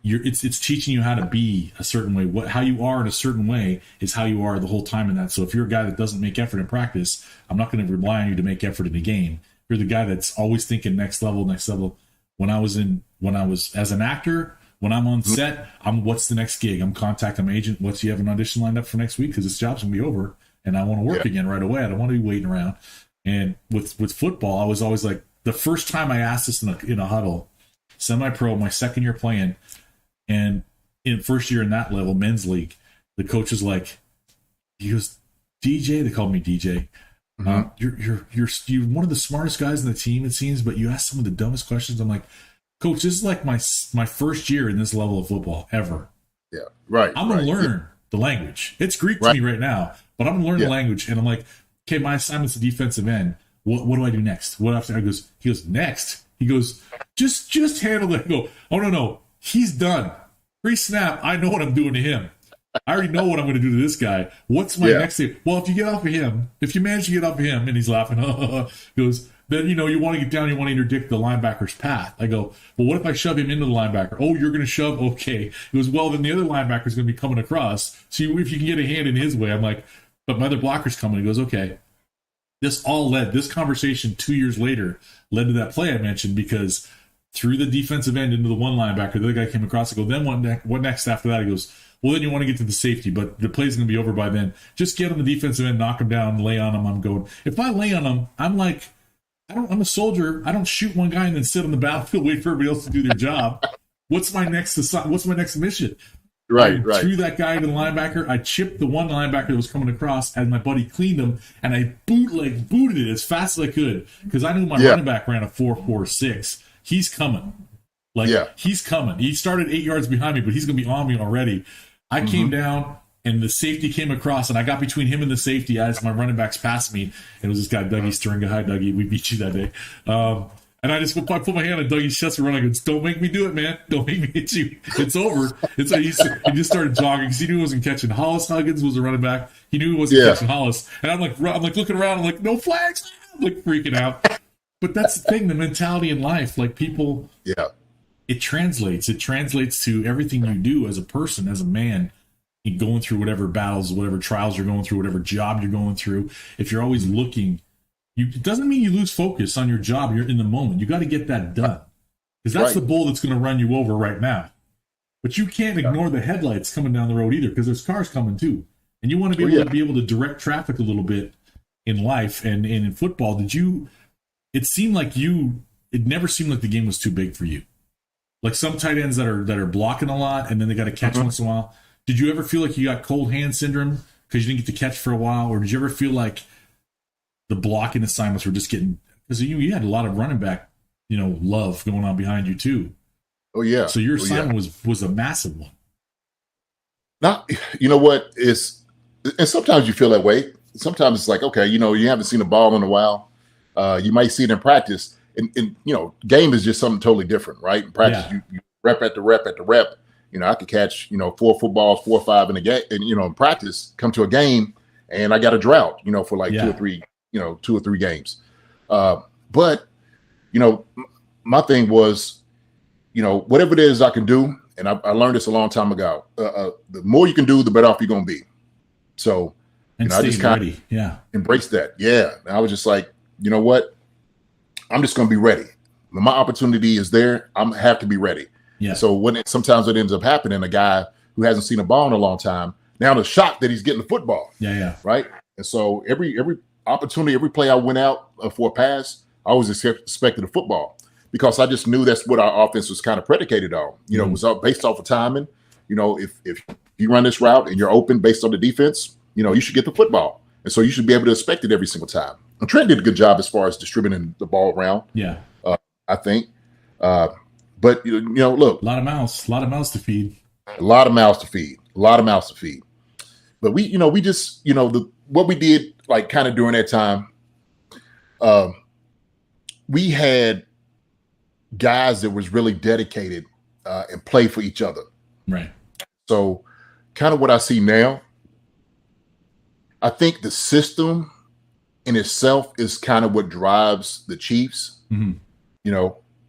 Speaker 1: it's teaching you how to be a certain way. How you are in a certain way is how you are the whole time in that. So if you're a guy that doesn't make effort in practice, I'm not going to rely on you to make effort in a game. If you're the guy that's always thinking next level. When I was as an actor, when I'm on set, what's the next gig? I'm contacting my agent. You have an audition lined up for next week? Because this job's going to be over and I want to work again right away. I don't want to be waiting around. And with football, I was always like, the first time I asked this in a huddle, semi-pro, my second year playing, and in first year in that level, men's league, the coach was like, he goes, DJ, they called me DJ. You're one of the smartest guys on the team, it seems, but you ask some of the dumbest questions. I'm like, Coach, this is like my first year in this level of football ever.
Speaker 2: Yeah, right.
Speaker 1: I'm going to learn the language. It's Greek to me right now, but I'm going to learn the language. And I'm like, okay, my assignment's a defensive end. What do I do next? What after? He goes, next? He goes, just handle that. I go, oh, no. He's done. Pre-snap, I know what I'm doing to him. I already know what I'm going to do to this guy. What's my next thing? Well, if you manage to get off of him, and he's laughing, he goes, then, you want to get down, you want to interdict the linebacker's path. I go, well, what if I shove him into the linebacker? Oh, you're going to shove? Okay. He goes, well, then the other linebacker's going to be coming across. So if you can get a hand in his way, I'm like, but my other blocker's coming. He goes, okay. This conversation 2 years later led to that play I mentioned, because through the defensive end into the one linebacker, the other guy came across. I go, then what next after that? He goes, well, then you want to get to the safety, but the play's going to be over by then. Just get on the defensive end, knock him down, lay on him. I'm going, if I lay on him, I'm like, I'm a soldier. I don't shoot one guy and then sit on the battlefield, wait for everybody else to do their job. What's my next mission? Right. Threw that guy to the linebacker. I chipped the one linebacker that was coming across, and my buddy cleaned him, and I booted it as fast as I could, because I knew my running back ran a 4.46. He's coming. He's coming. He started 8 yards behind me, but he's going to be on me already. I came down, and the safety came across, and I got between him and the safety as my running backs passed me. And it was this guy, Dougie Steringa. Hi, Dougie. We beat you that day. And I put my hand on Dougie's chest and run. I go, don't make me do it, man. Don't make me hit you. It's over. It's like he just started jogging because he knew he wasn't catching. Hollis Huggins was a running back. He knew he wasn't catching Hollis. And I'm like looking around. I'm like, no flags. I'm like freaking out. But that's the thing, the mentality in life. Like people, it translates. It translates to everything you do as a person, as a man. You're going through whatever battles, whatever trials you're going through, whatever job you're going through. If you're always looking, it doesn't mean you lose focus on your job. You're in the moment. You got to get that done, because that's the bull that's going to run you over right now. But you can't ignore the headlights coming down the road either, because there's cars coming too, and you want to be able to direct traffic a little bit in life and in football, it seemed like it never seemed like the game was too big for you. Like some tight ends that are blocking a lot and then they got to catch once in a while. Did you ever feel like you got cold hand syndrome because you didn't get to catch for a while? Or did you ever feel like the blocking assignments were just getting, because you had a lot of running back, love going on behind you too.
Speaker 2: Oh yeah.
Speaker 1: So your assignment was a massive one.
Speaker 2: Now, you know what is, and sometimes you feel that way. Sometimes it's like, okay, you haven't seen a ball in a while. You might see it in practice. And game is just something totally different, right? In practice, you rep at the rep at the rep. I could catch, 4 footballs, 4 or 5 in a game, and in practice, come to a game, and I got a drought, for like 2 or 3 games. But my thing was, whatever it is I can do, and I learned this a long time ago. The more you can do, the better off you're gonna be. So,
Speaker 1: I just kind of
Speaker 2: embraced that. Yeah, and I was just like, you know what? I'm just gonna be ready. When my opportunity is there, I have to be ready.
Speaker 1: Yeah.
Speaker 2: So sometimes it ends up happening, a guy who hasn't seen a ball in a long time, now the shock that he's getting the football.
Speaker 1: Yeah.
Speaker 2: Right. And so every opportunity, every play I went out for a pass, I always expected a football because I just knew that's what our offense was kind of predicated on. It was based off of timing. If you run this route and you're open based on the defense, you should get the football. And so you should be able to expect it every single time. And Trent did a good job as far as distributing the ball around.
Speaker 1: Yeah.
Speaker 2: I think. But look,
Speaker 1: a lot of mouths to feed.
Speaker 2: A lot of mouths to feed. But we just, what we did, like kind of during that time, we had guys that was really dedicated and play for each other.
Speaker 1: Right.
Speaker 2: So kind of what I see now, I think the system in itself is kind of what drives the Chiefs,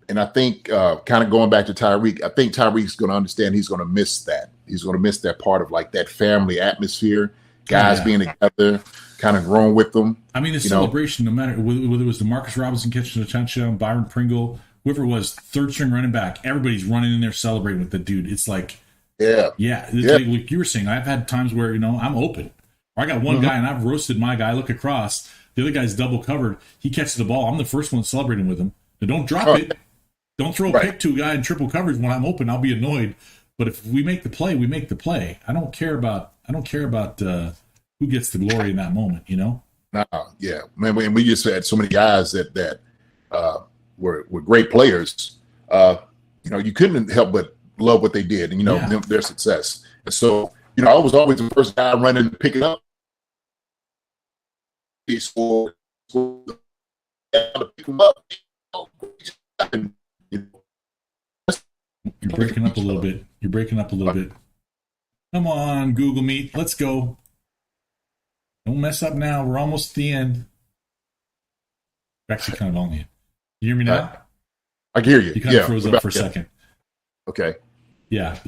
Speaker 2: and I think kind of going back to Tyreek, I think Tyreek's going to understand he's going to miss that. He's going to miss that part of like that family atmosphere, guys being together, kind of growing with them.
Speaker 1: I mean, the celebration, no matter whether it was DeMarcus Robinson catching the touchdown, Byron Pringle, whoever it was, third string running back, everybody's running in there celebrating with the dude. It's like, like you were saying, I've had times where, I'm open. Or I got one guy and I've roasted my guy, I look across, the other guy's double covered. He catches the ball. I'm the first one celebrating with him. But don't drop it. Don't throw a pick to a guy in triple coverage when I'm open. I'll be annoyed. But if we make the play, we make the play. I don't care about who gets the glory in that moment.
Speaker 2: Yeah, man. And we just had so many guys that were great players. You couldn't help but love what they did, and their success. And so, I was always the first guy running to pick it up. He scored, to pick him up.
Speaker 1: You're breaking up a little bit. Come on, Google Meet. Let's go. Don't mess up now. We're almost at the end. We're actually kind of on the end. You hear me now?
Speaker 2: I can hear you.
Speaker 1: You kind of froze up for a second.
Speaker 2: Okay.
Speaker 1: Yeah,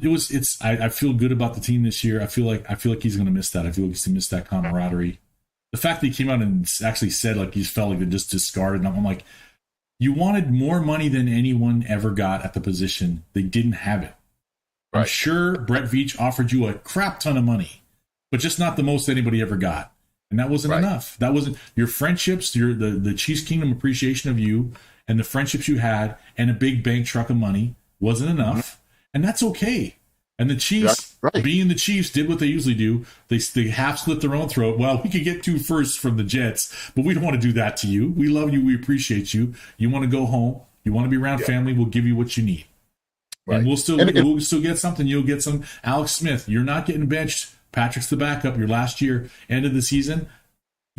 Speaker 1: I feel good about the team this year. I feel like he's going to miss that. I feel like he's going to miss that camaraderie. The fact that he came out and actually said like he felt like they just discarded him. I'm like, you wanted more money than anyone ever got at the position. They didn't have it. Right. I'm sure Brett Veach offered you a crap ton of money, but just not the most anybody ever got. And that wasn't enough. That wasn't your friendships, the Chiefs Kingdom appreciation of you and the friendships you had and a big bank truck of money wasn't enough. And that's okay. And the Chiefs, being the Chiefs, did what they usually do. They half slit their own throat. Well, we could get 2 firsts from the Jets, but we don't want to do that to you. We love you. We appreciate you. You want to go home. You want to be around family. We'll give you what you need. Right. And we'll still get something. You'll get some. Alex Smith, you're not getting benched. Patrick's the backup. Your last year, end of the season.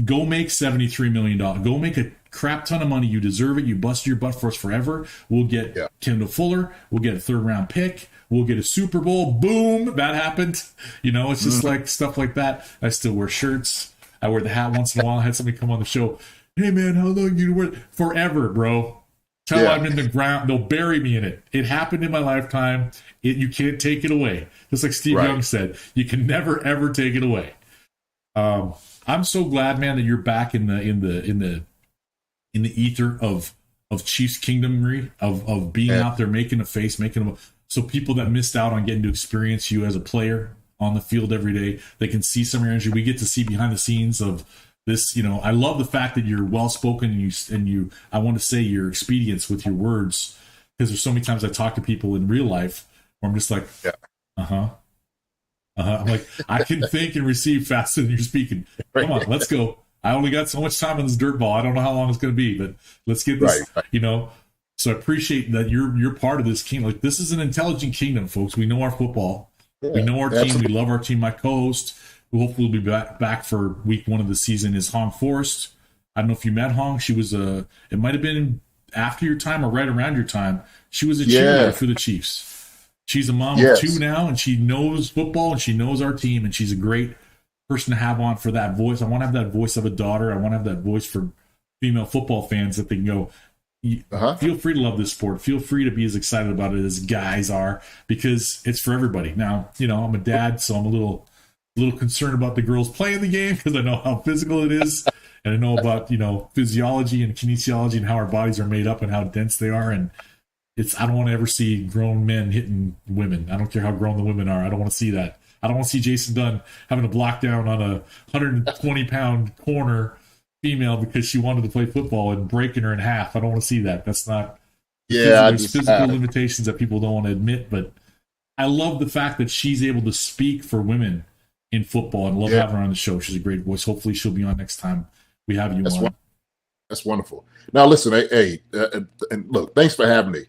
Speaker 1: Go make $73 million. Go make a crap ton of money. You deserve it. You busted your butt for us forever. We'll get Kendall Fuller. We'll get a 3rd-round pick. We'll get a Super Bowl. Boom. That happened. It's just like stuff like that. I still wear shirts. I wear the hat once in a while. I had somebody come on the show. Hey, man, how long you wear it? Forever, bro. Till I'm in the ground. They'll bury me in it. It happened in my lifetime. You can't take it away. Just like Steve Young said, you can never, ever take it away. I'm so glad, man, that you're back in the ether of Chiefs Kingdomry, of being out there making a face, so people that missed out on getting to experience you as a player on the field every day, they can see some of your energy. We get to see behind the scenes of this, I love the fact that you're well spoken and I want to say your expedience with your words, because there's so many times I talk to people in real life where I'm just like, I'm like, I can think and receive faster than you're speaking. Come on, let's go. I only got so much time on this dirt ball. I don't know how long it's going to be, but let's get this, So I appreciate that you're part of this kingdom. Like, this is an intelligent kingdom, folks. We know our football. Yeah, we know our team. We love our team. My co-host, who hopefully will be back for week 1 of the season, is Hong Forrest. I don't know if you met Hong. She was it might have been after your time or right around your time. She was a cheerleader for the Chiefs. She's a mom of 2 now, and she knows football, and she knows our team, and she's a great person to have on for that voice. I want to have that voice of a daughter. I want to have that voice for female football fans that they can go, feel free to love this sport. Feel free to be as excited about it as guys are, because it's for everybody. Now, I'm a dad, so I'm a little concerned about the girls playing the game, because I know how physical it is, and I know about, physiology and kinesiology and how our bodies are made up and how dense they are. And I don't want to ever see grown men hitting women. I don't care how grown the women are. I don't want to see that. I don't want to see Jason Dunn having a block down on a 120-pound corner female because she wanted to play football and breaking her in half. I don't want to see that. That's not. There's physical limitations that people don't want to admit, but I love the fact that she's able to speak for women in football, and love having her on the show. She's a great voice. Hopefully she'll be on next time we have you on.
Speaker 2: That's wonderful. Now, listen, and look, thanks for having me.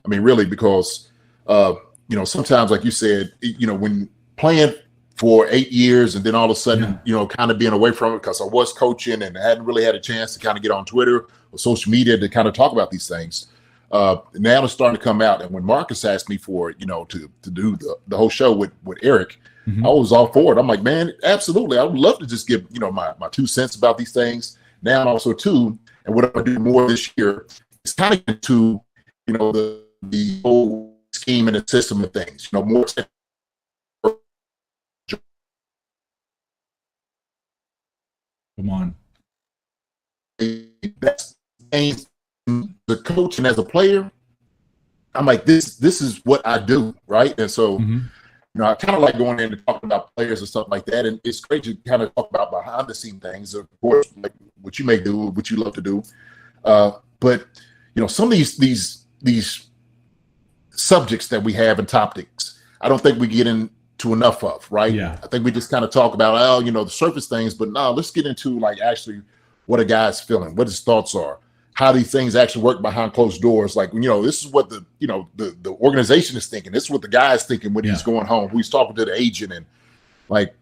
Speaker 2: I mean, really, because, sometimes, like you said, when playing for 8 years and then all of a sudden, kind of being away from it because I was coaching and I hadn't really had a chance to kind of get on Twitter or social media to kind of talk about these things. Now it's starting to come out. And when Marcus asked me for, to do the whole show with Eric, I was all for it. I'm like, man, absolutely. I would love to just give, my 2 cents about these things. Now also too, and what I'm going to do more this year is kind of get to, the whole scheme and the system of things, more.
Speaker 1: Come on.
Speaker 2: That's the coach and as a player, I'm like, this is what I do, right? And so, I kind of like going in and talking about players and stuff like that. And it's great to kind of talk about behind the scene things, of course, like what you may do, what you love to do. But some of these subjects that we have and topics, I don't think we get into enough of, right?
Speaker 1: Yeah.
Speaker 2: I think we just kind of talk about, the surface things, but no, let's get into like actually what a guy's feeling, what his thoughts are, how these things actually work behind closed doors. Like, this is what the organization is thinking. This is what the guy is thinking when he's going home, who he's talking to the agent. And like,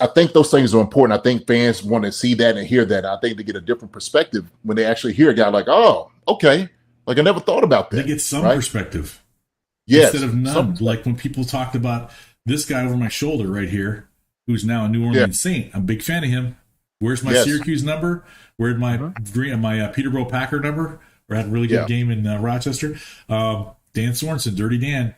Speaker 2: I think those things are important. I think fans want to see that and hear that. I think they get a different perspective when they actually hear a guy like, oh, okay. Like, I never thought about that.
Speaker 1: They get some perspective.
Speaker 2: Yes.
Speaker 1: Instead of none. Like when people talked about this guy over my shoulder right here, who's now a New Orleans Saint. I'm a big fan of him. Where's my Syracuse number? Where'd my Peterborough Packer number? Or had a really good game in Rochester. Dan Sorensen, Dirty Dan.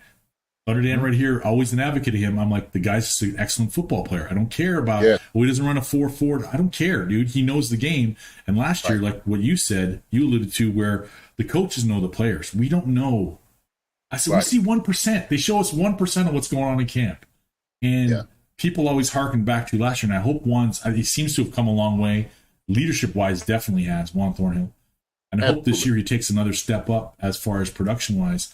Speaker 1: Thunder Dan right here, always an advocate of him. I'm like, the guy's just an excellent football player. I don't care about, he doesn't run a 4.4. I don't care, dude. He knows the game. And last year, like what you said, you alluded to, where the coaches know the players. We don't know. I said, we see 1%. They show us 1% of what's going on in camp. And people always harken back to last year. And I hope he seems to have come a long way. Leadership-wise, definitely has, Juan Thornhill. And I hope this year he takes another step up as far as production-wise.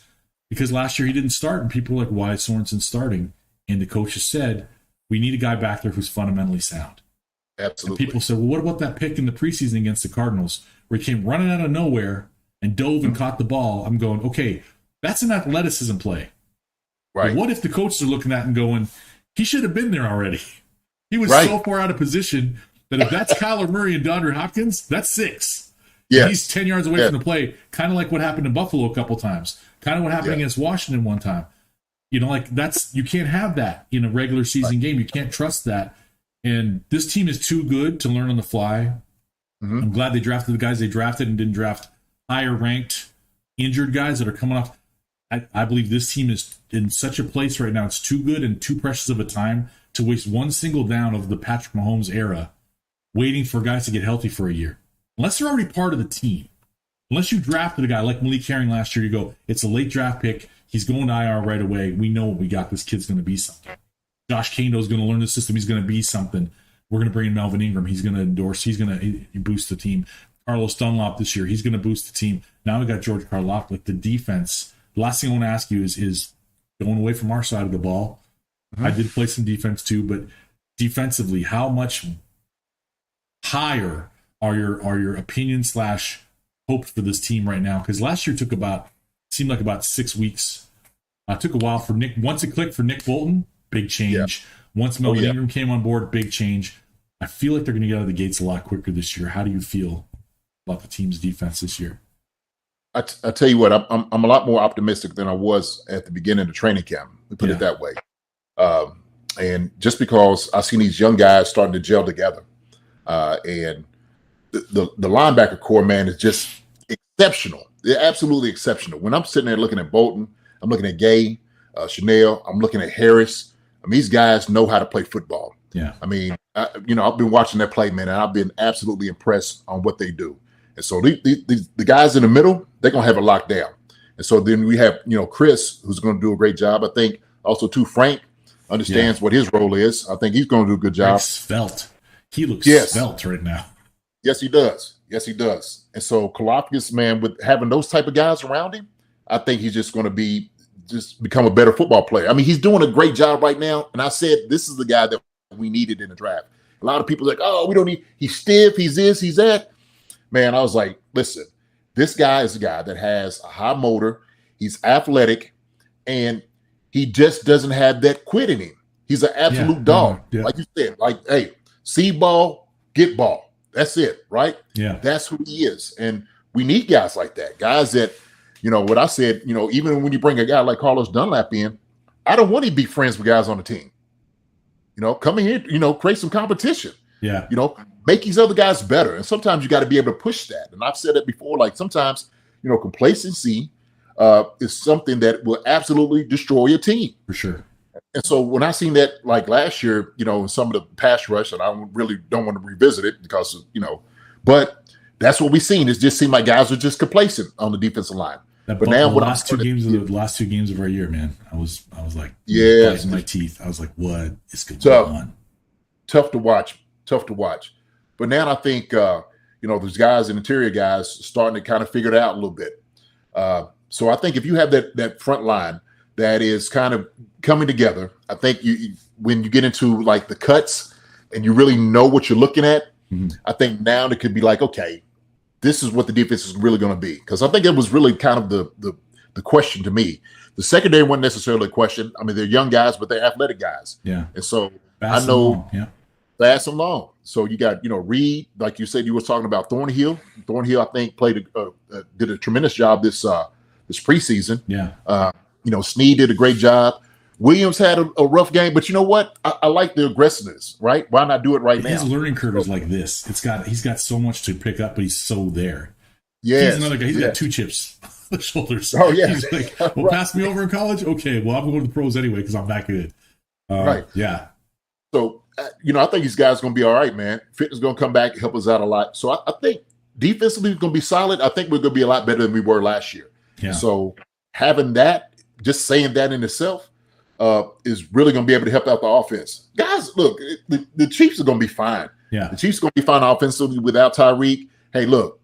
Speaker 1: Because last year he didn't start, and people were like, why is Sorensen starting? And the coaches said, we need a guy back there who's fundamentally sound.
Speaker 2: Absolutely.
Speaker 1: And people said, well, what about that pick in the preseason against the Cardinals where he came running out of nowhere and dove and caught the ball? I'm going, okay, that's an athleticism play.
Speaker 2: Right.
Speaker 1: But what if the coaches are looking at it and going, he should have been there already? He was so far out of position that if that's Kyler Murray and DeAndre Hopkins, that's 6. Yeah. He's 10 yards away from the play, kind of like what happened in Buffalo a couple times. Kind of what happened against Washington one time. Like you can't have that in a regular season game. You can't trust that. And this team is too good to learn on the fly. I'm glad they drafted the guys they drafted and didn't draft higher ranked injured guys that are coming off. I believe this team is in such a place right now. It's too good and too precious of a time to waste one single down of the Patrick Mahomes era waiting for guys to get healthy for a year. Unless they're already part of the team. Unless you drafted a guy like Malik Herring last year, you go, it's a late draft pick. He's going to IR right away. We know what we got. This kid's going to be something. Josh Kando's going to learn the system. He's going to be something. we're going to bring in Melvin Ingram. He's going to endorse. He's going to boost the team. Carlos Dunlop this year. He's going to boost the team. Now we got George Karlaftis. Like the defense. The last thing I want to ask you is going away from our side of the ball. I did play some defense too, but defensively, how much higher are your opinion / hopes for this team right now? Because last year seemed like about 6 weeks. It took a while for Nick. Once it clicked for Nick Bolton, big change. Once Melvin Ingram came on board, big change. I feel like they're going to get out of the gates a lot quicker this year. How do you feel about the team's defense this year?
Speaker 2: I tell you what, I'm a lot more optimistic than I was at the beginning of the training camp. We put it that way. And just because I've seen these young guys starting to gel together, and the linebacker core, man, is just exceptional. They're absolutely exceptional. When I'm sitting there looking at Bolton, I'm looking at Gay, Chanel, I'm looking at Harris. I mean, these guys know how to play football.
Speaker 1: Yeah.
Speaker 2: I mean, I've been watching that play, man, and I've been absolutely impressed on what they do. And so the guys in the middle, they're going to have it locked down. And so then we have, Chris, who's going to do a great job. I think also, too, Frank understands what his role is. I think he's going to do a good job.
Speaker 1: Svelte. He looks svelte right now.
Speaker 2: Yes, he does. Yes, he does. And so Karlaftis, man, with having those type of guys around him, I think he's just going to become a better football player. I mean, he's doing a great job right now. And I said, this is the guy that we needed in the draft. A lot of people are like, oh, we don't need, he's stiff, he's this, he's that. Man, I was like, listen, this guy is a guy that has a high motor. He's athletic, and he just doesn't have that quit in him. He's an absolute dog. Like you said, like, hey, see ball, get ball. That's it, right?
Speaker 1: Yeah.
Speaker 2: That's who he is. And we need guys like that. Guys that, what I said, even when you bring a guy like Carlos Dunlap in, I don't want to be friends with guys on the team. Come in here, create some competition.
Speaker 1: Yeah.
Speaker 2: Make these other guys better. And sometimes you got to be able to push that. And I've said it before, like sometimes, complacency is something that will absolutely destroy your team.
Speaker 1: For sure.
Speaker 2: And so when I seen that, like last year, in some of the pass rush, and I really don't want to revisit it because, but that's what we seen. It just seemed like guys were just complacent on the defensive line.
Speaker 1: But now the last two games of our year, man, I was like, biting my teeth. I was like, what is going on?
Speaker 2: Tough to watch. But now I think, those guys and interior guys starting to kind of figure it out a little bit. So I think if you have that front line that is kind of coming together, I think when you get into like the cuts and you really know what you're looking at, I think now it could be like, okay, this is what the defense is really going to be. Because I think it was really kind of the question to me. The secondary wasn't necessarily a question. I mean, they're young guys, but they're athletic guys.
Speaker 1: Yeah.
Speaker 2: And so
Speaker 1: fast
Speaker 2: I know
Speaker 1: and long. Yeah.
Speaker 2: Fast and long. So you got, Reed, like you said, you were talking about Thornhill. Thornhill, I think, did a tremendous job this preseason.
Speaker 1: Yeah.
Speaker 2: Snead did a great job. Williams had a rough game, but you know what? I like the aggressiveness, right? Why not do it right now?
Speaker 1: His learning curve is like this. He's got so much to pick up, but he's so there.
Speaker 2: Yeah.
Speaker 1: He's another guy. He's got 2 chips on the shoulders.
Speaker 2: Oh, yeah.
Speaker 1: He's like, well, pass me over in college? Okay, well, I'm going to the pros anyway because I'm that good.
Speaker 2: Right.
Speaker 1: Yeah.
Speaker 2: So, I think these guys are going to be all right, man. Fitness is going to come back and help us out a lot. So I think defensively we're going to be solid. I think we're going to be a lot better than we were last year.
Speaker 1: Yeah.
Speaker 2: So having that, just saying that in itself, is really going to be able to help out the offense. Guys, look, the Chiefs are going to be fine.
Speaker 1: Yeah.
Speaker 2: The Chiefs are going to be fine offensively without Tyreek. Hey, look,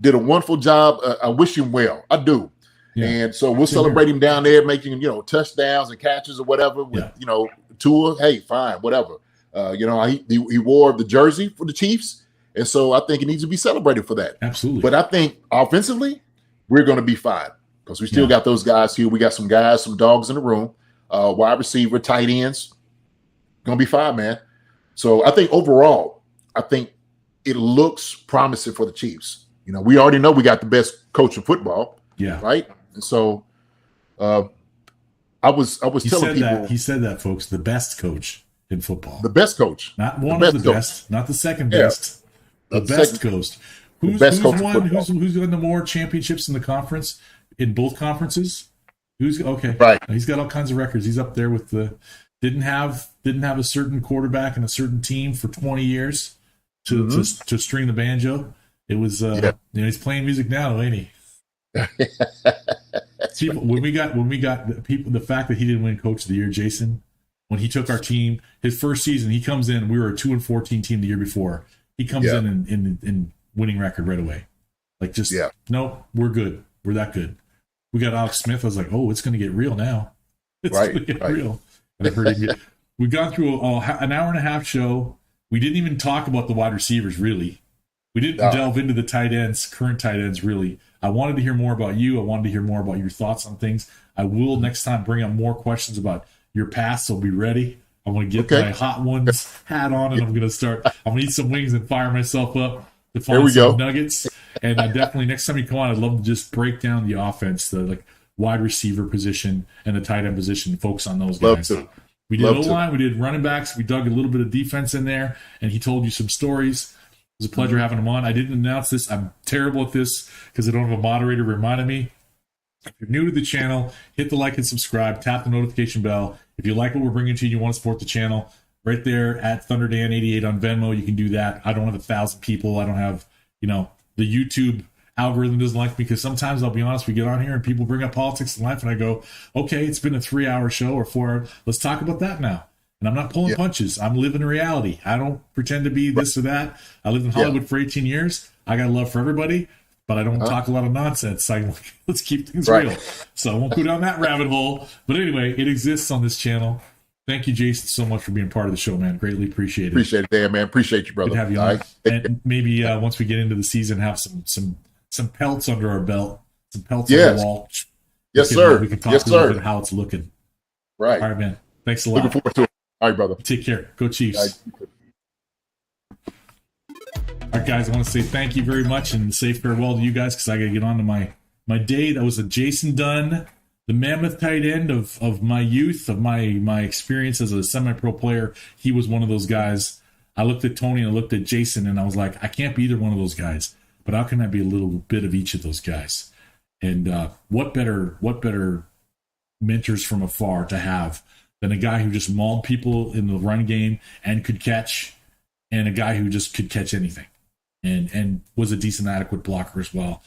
Speaker 2: did a wonderful job. I wish him well. I do. Yeah. And so we'll celebrate him down there, making, touchdowns and catches or whatever with, Tua. Hey, fine, whatever. He wore the jersey for the Chiefs. And so I think it needs to be celebrated for that.
Speaker 1: Absolutely.
Speaker 2: But I think offensively, we're going to be fine because we still got those guys here. We got some guys, some dogs in the room. Wide receiver, tight ends, gonna be fine, man. So I think overall, it looks promising for the Chiefs. We already know we got the best coach in football.
Speaker 1: Yeah.
Speaker 2: Right. And so I was telling people
Speaker 1: he said that, folks, the best coach in football.
Speaker 2: The best coach.
Speaker 1: Not one of the best, not the second best. The best coach. Who's won the more championships in the conference, in both conferences? Who's okay?
Speaker 2: Right.
Speaker 1: He's got all kinds of records. He's up there with the didn't have a certain quarterback and a certain team for 20 years to string the banjo. It was he's playing music now, ain't he? When we got the fact that he didn't win Coach of the Year, Jason, when he took our team, his first season, he comes in, we were a 2-14 team the year before. He comes in winning record right away. Like just, no, we're good. We're that good. We got Alex Smith. I was like, oh, it's going to get real now. It's going to get real. And I've heard we've gone through an hour and a half show. We didn't even talk about the wide receivers, really. We didn't delve into the tight ends, current tight ends, really. I wanted to hear more about you. I wanted to hear more about your thoughts on things. I will next time bring up more questions about your past, so be ready. I'm going to get my Hot Ones hat on, and I'm going to eat some wings and fire myself up to find some nuggets. And I definitely, next time you come on, I'd love to just break down the offense, the wide receiver position and the tight end position, focus on those guys. We did O-line, we did running backs, we dug a little bit of defense in there, and he told you some stories. It was a pleasure having him on. I didn't announce this. I'm terrible at this because I don't have a moderator reminding me. If you're new to the channel, hit the like and subscribe, tap the notification bell. If you like what we're bringing to you, you want to support the channel, right there at ThunderDan88 on Venmo, you can do that. I don't have 1,000 people. I don't have, the YouTube algorithm doesn't like me because sometimes, I'll be honest, we get on here and people bring up politics in life and I go, okay, it's been a 3-hour show or 4 hour. Let's talk about that now. And I'm not pulling punches. I'm living reality. I don't pretend to be this or that. I lived in Hollywood for 18 years. I got love for everybody, but I don't talk a lot of nonsense. Let's keep things real. So I won't go down that rabbit hole. But anyway, it exists on this channel. Thank you, Jason, so much for being part of the show, man. Greatly appreciate it.
Speaker 2: Appreciate it, Dan, man. Appreciate you, brother.
Speaker 1: Good to have you on. And maybe once we get into the season, have some pelts under our belt, some pelts on the wall.
Speaker 2: Yes, sir.
Speaker 1: We can talk a little bit how it's looking.
Speaker 2: Right.
Speaker 1: All right, man. Thanks a lot.
Speaker 2: Looking forward to it. All right, brother.
Speaker 1: Take care. Go Chiefs. All right, guys, I want to say thank you very much and say farewell to you guys because I got to get on to my day. That was a Jason Dunn, the mammoth tight end of my youth, of my experience as a semi-pro player. He was one of those guys. I looked at Tony and I looked at Jason and I was like, I can't be either one of those guys, but how can I be a little bit of each of those guys? And what better mentors from afar to have than a guy who just mauled people in the run game and could catch, and a guy who just could catch anything and was a decent, adequate blocker as well.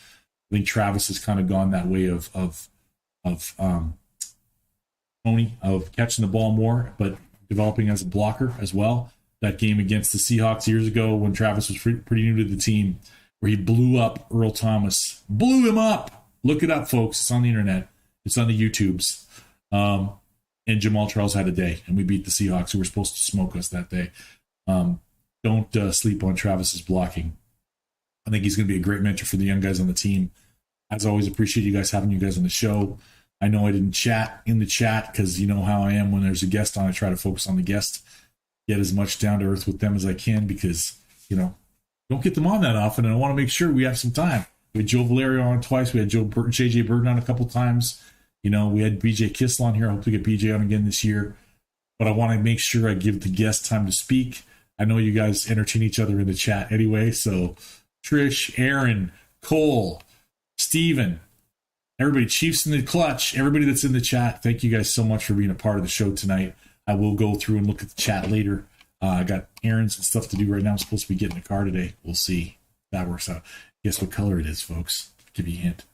Speaker 1: I think Travis has kind of gone that way of Tony, of catching the ball more, but developing as a blocker as well. That game against the Seahawks years ago when Travis was pretty new to the team, where he blew up Earl Thomas. Blew him up! Look it up, folks. It's on the internet. It's on the YouTubes. And Jamal Charles had a day, and we beat the Seahawks, who were supposed to smoke us that day. Don't sleep on Travis's blocking. I think he's going to be a great mentor for the young guys on the team. As always, appreciate you guys having you guys on the show. I know I didn't chat in the chat because you know how I am when there's a guest on. I try to focus on the guest, get as much down to earth with them as I can because, don't get them on that often, and I want to make sure we have some time. We had Joe Valerio on twice. We had JJ Burton on a couple times. We had BJ Kissel on here. I hope we get BJ on again this year. But I want to make sure I give the guest time to speak. I know you guys entertain each other in the chat anyway. So Trish, Aaron, Cole, Steven, everybody, Chiefs in the clutch, everybody that's in the chat, thank you guys so much for being a part of the show tonight. I will go through and look at the chat later. I got errands and stuff to do right now. I'm supposed to be getting a car today. We'll see if that works out. Guess what color it is, folks? I'll give you a hint.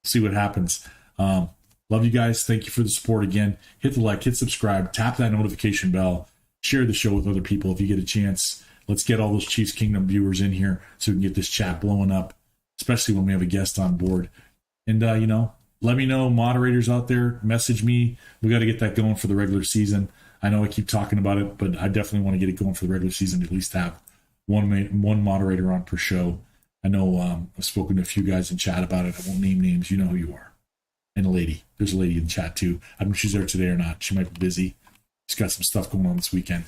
Speaker 1: See what happens. Love you guys. Thank you for the support again. Hit the like, hit subscribe, tap that notification bell, share the show with other people if you get a chance. Let's get all those Chiefs Kingdom viewers in here so we can get this chat blowing up, especially when we have a guest on board. And, let me know, moderators out there, message me. We got to get that going for the regular season. I know I keep talking about it, but I definitely want to get it going for the regular season, at least have one moderator on per show. I know I've spoken to a few guys in chat about it. I won't name names. You know who you are. And a lady. There's a lady in chat, too. I don't know if she's there today or not. She might be busy. She's got some stuff going on this weekend.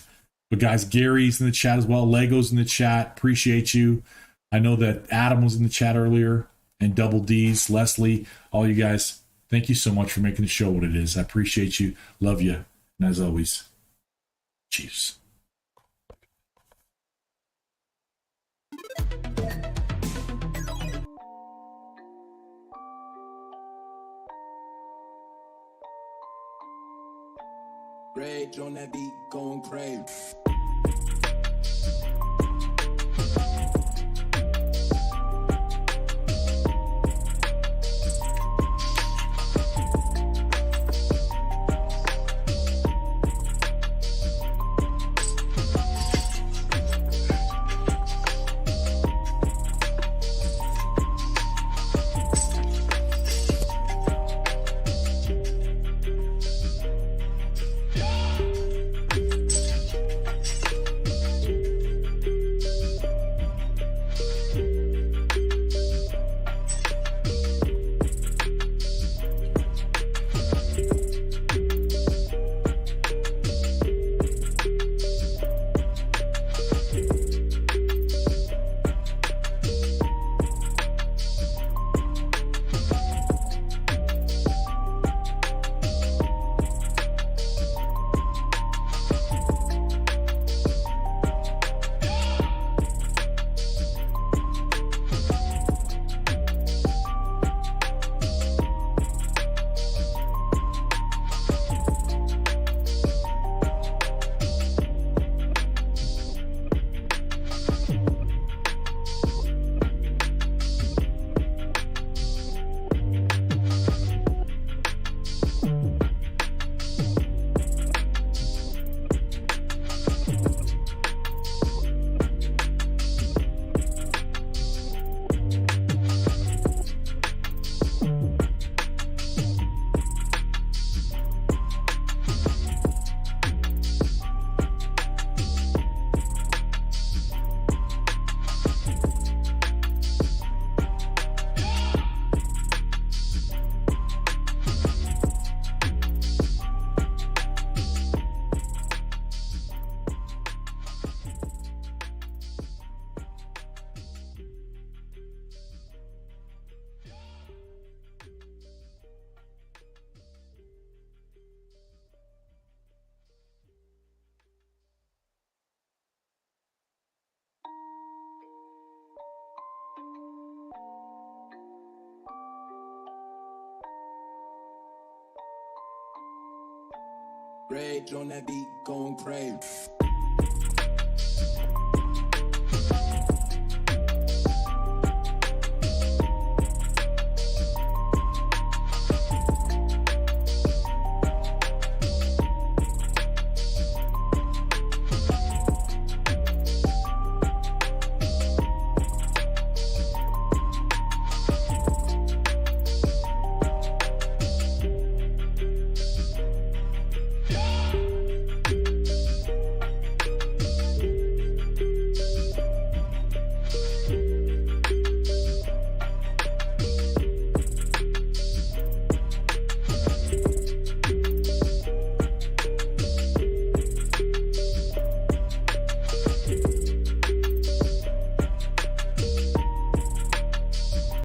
Speaker 1: But, guys, Gary's in the chat as well. Lego's in the chat. Appreciate you. I know that Adam was in the chat earlier. And Double D's, Leslie, all you guys. Thank you so much for making the show what it is. I appreciate you. Love you. And as always, Chiefs.
Speaker 12: Rage on that beat, going crazy. Rage on that beat, going crazy.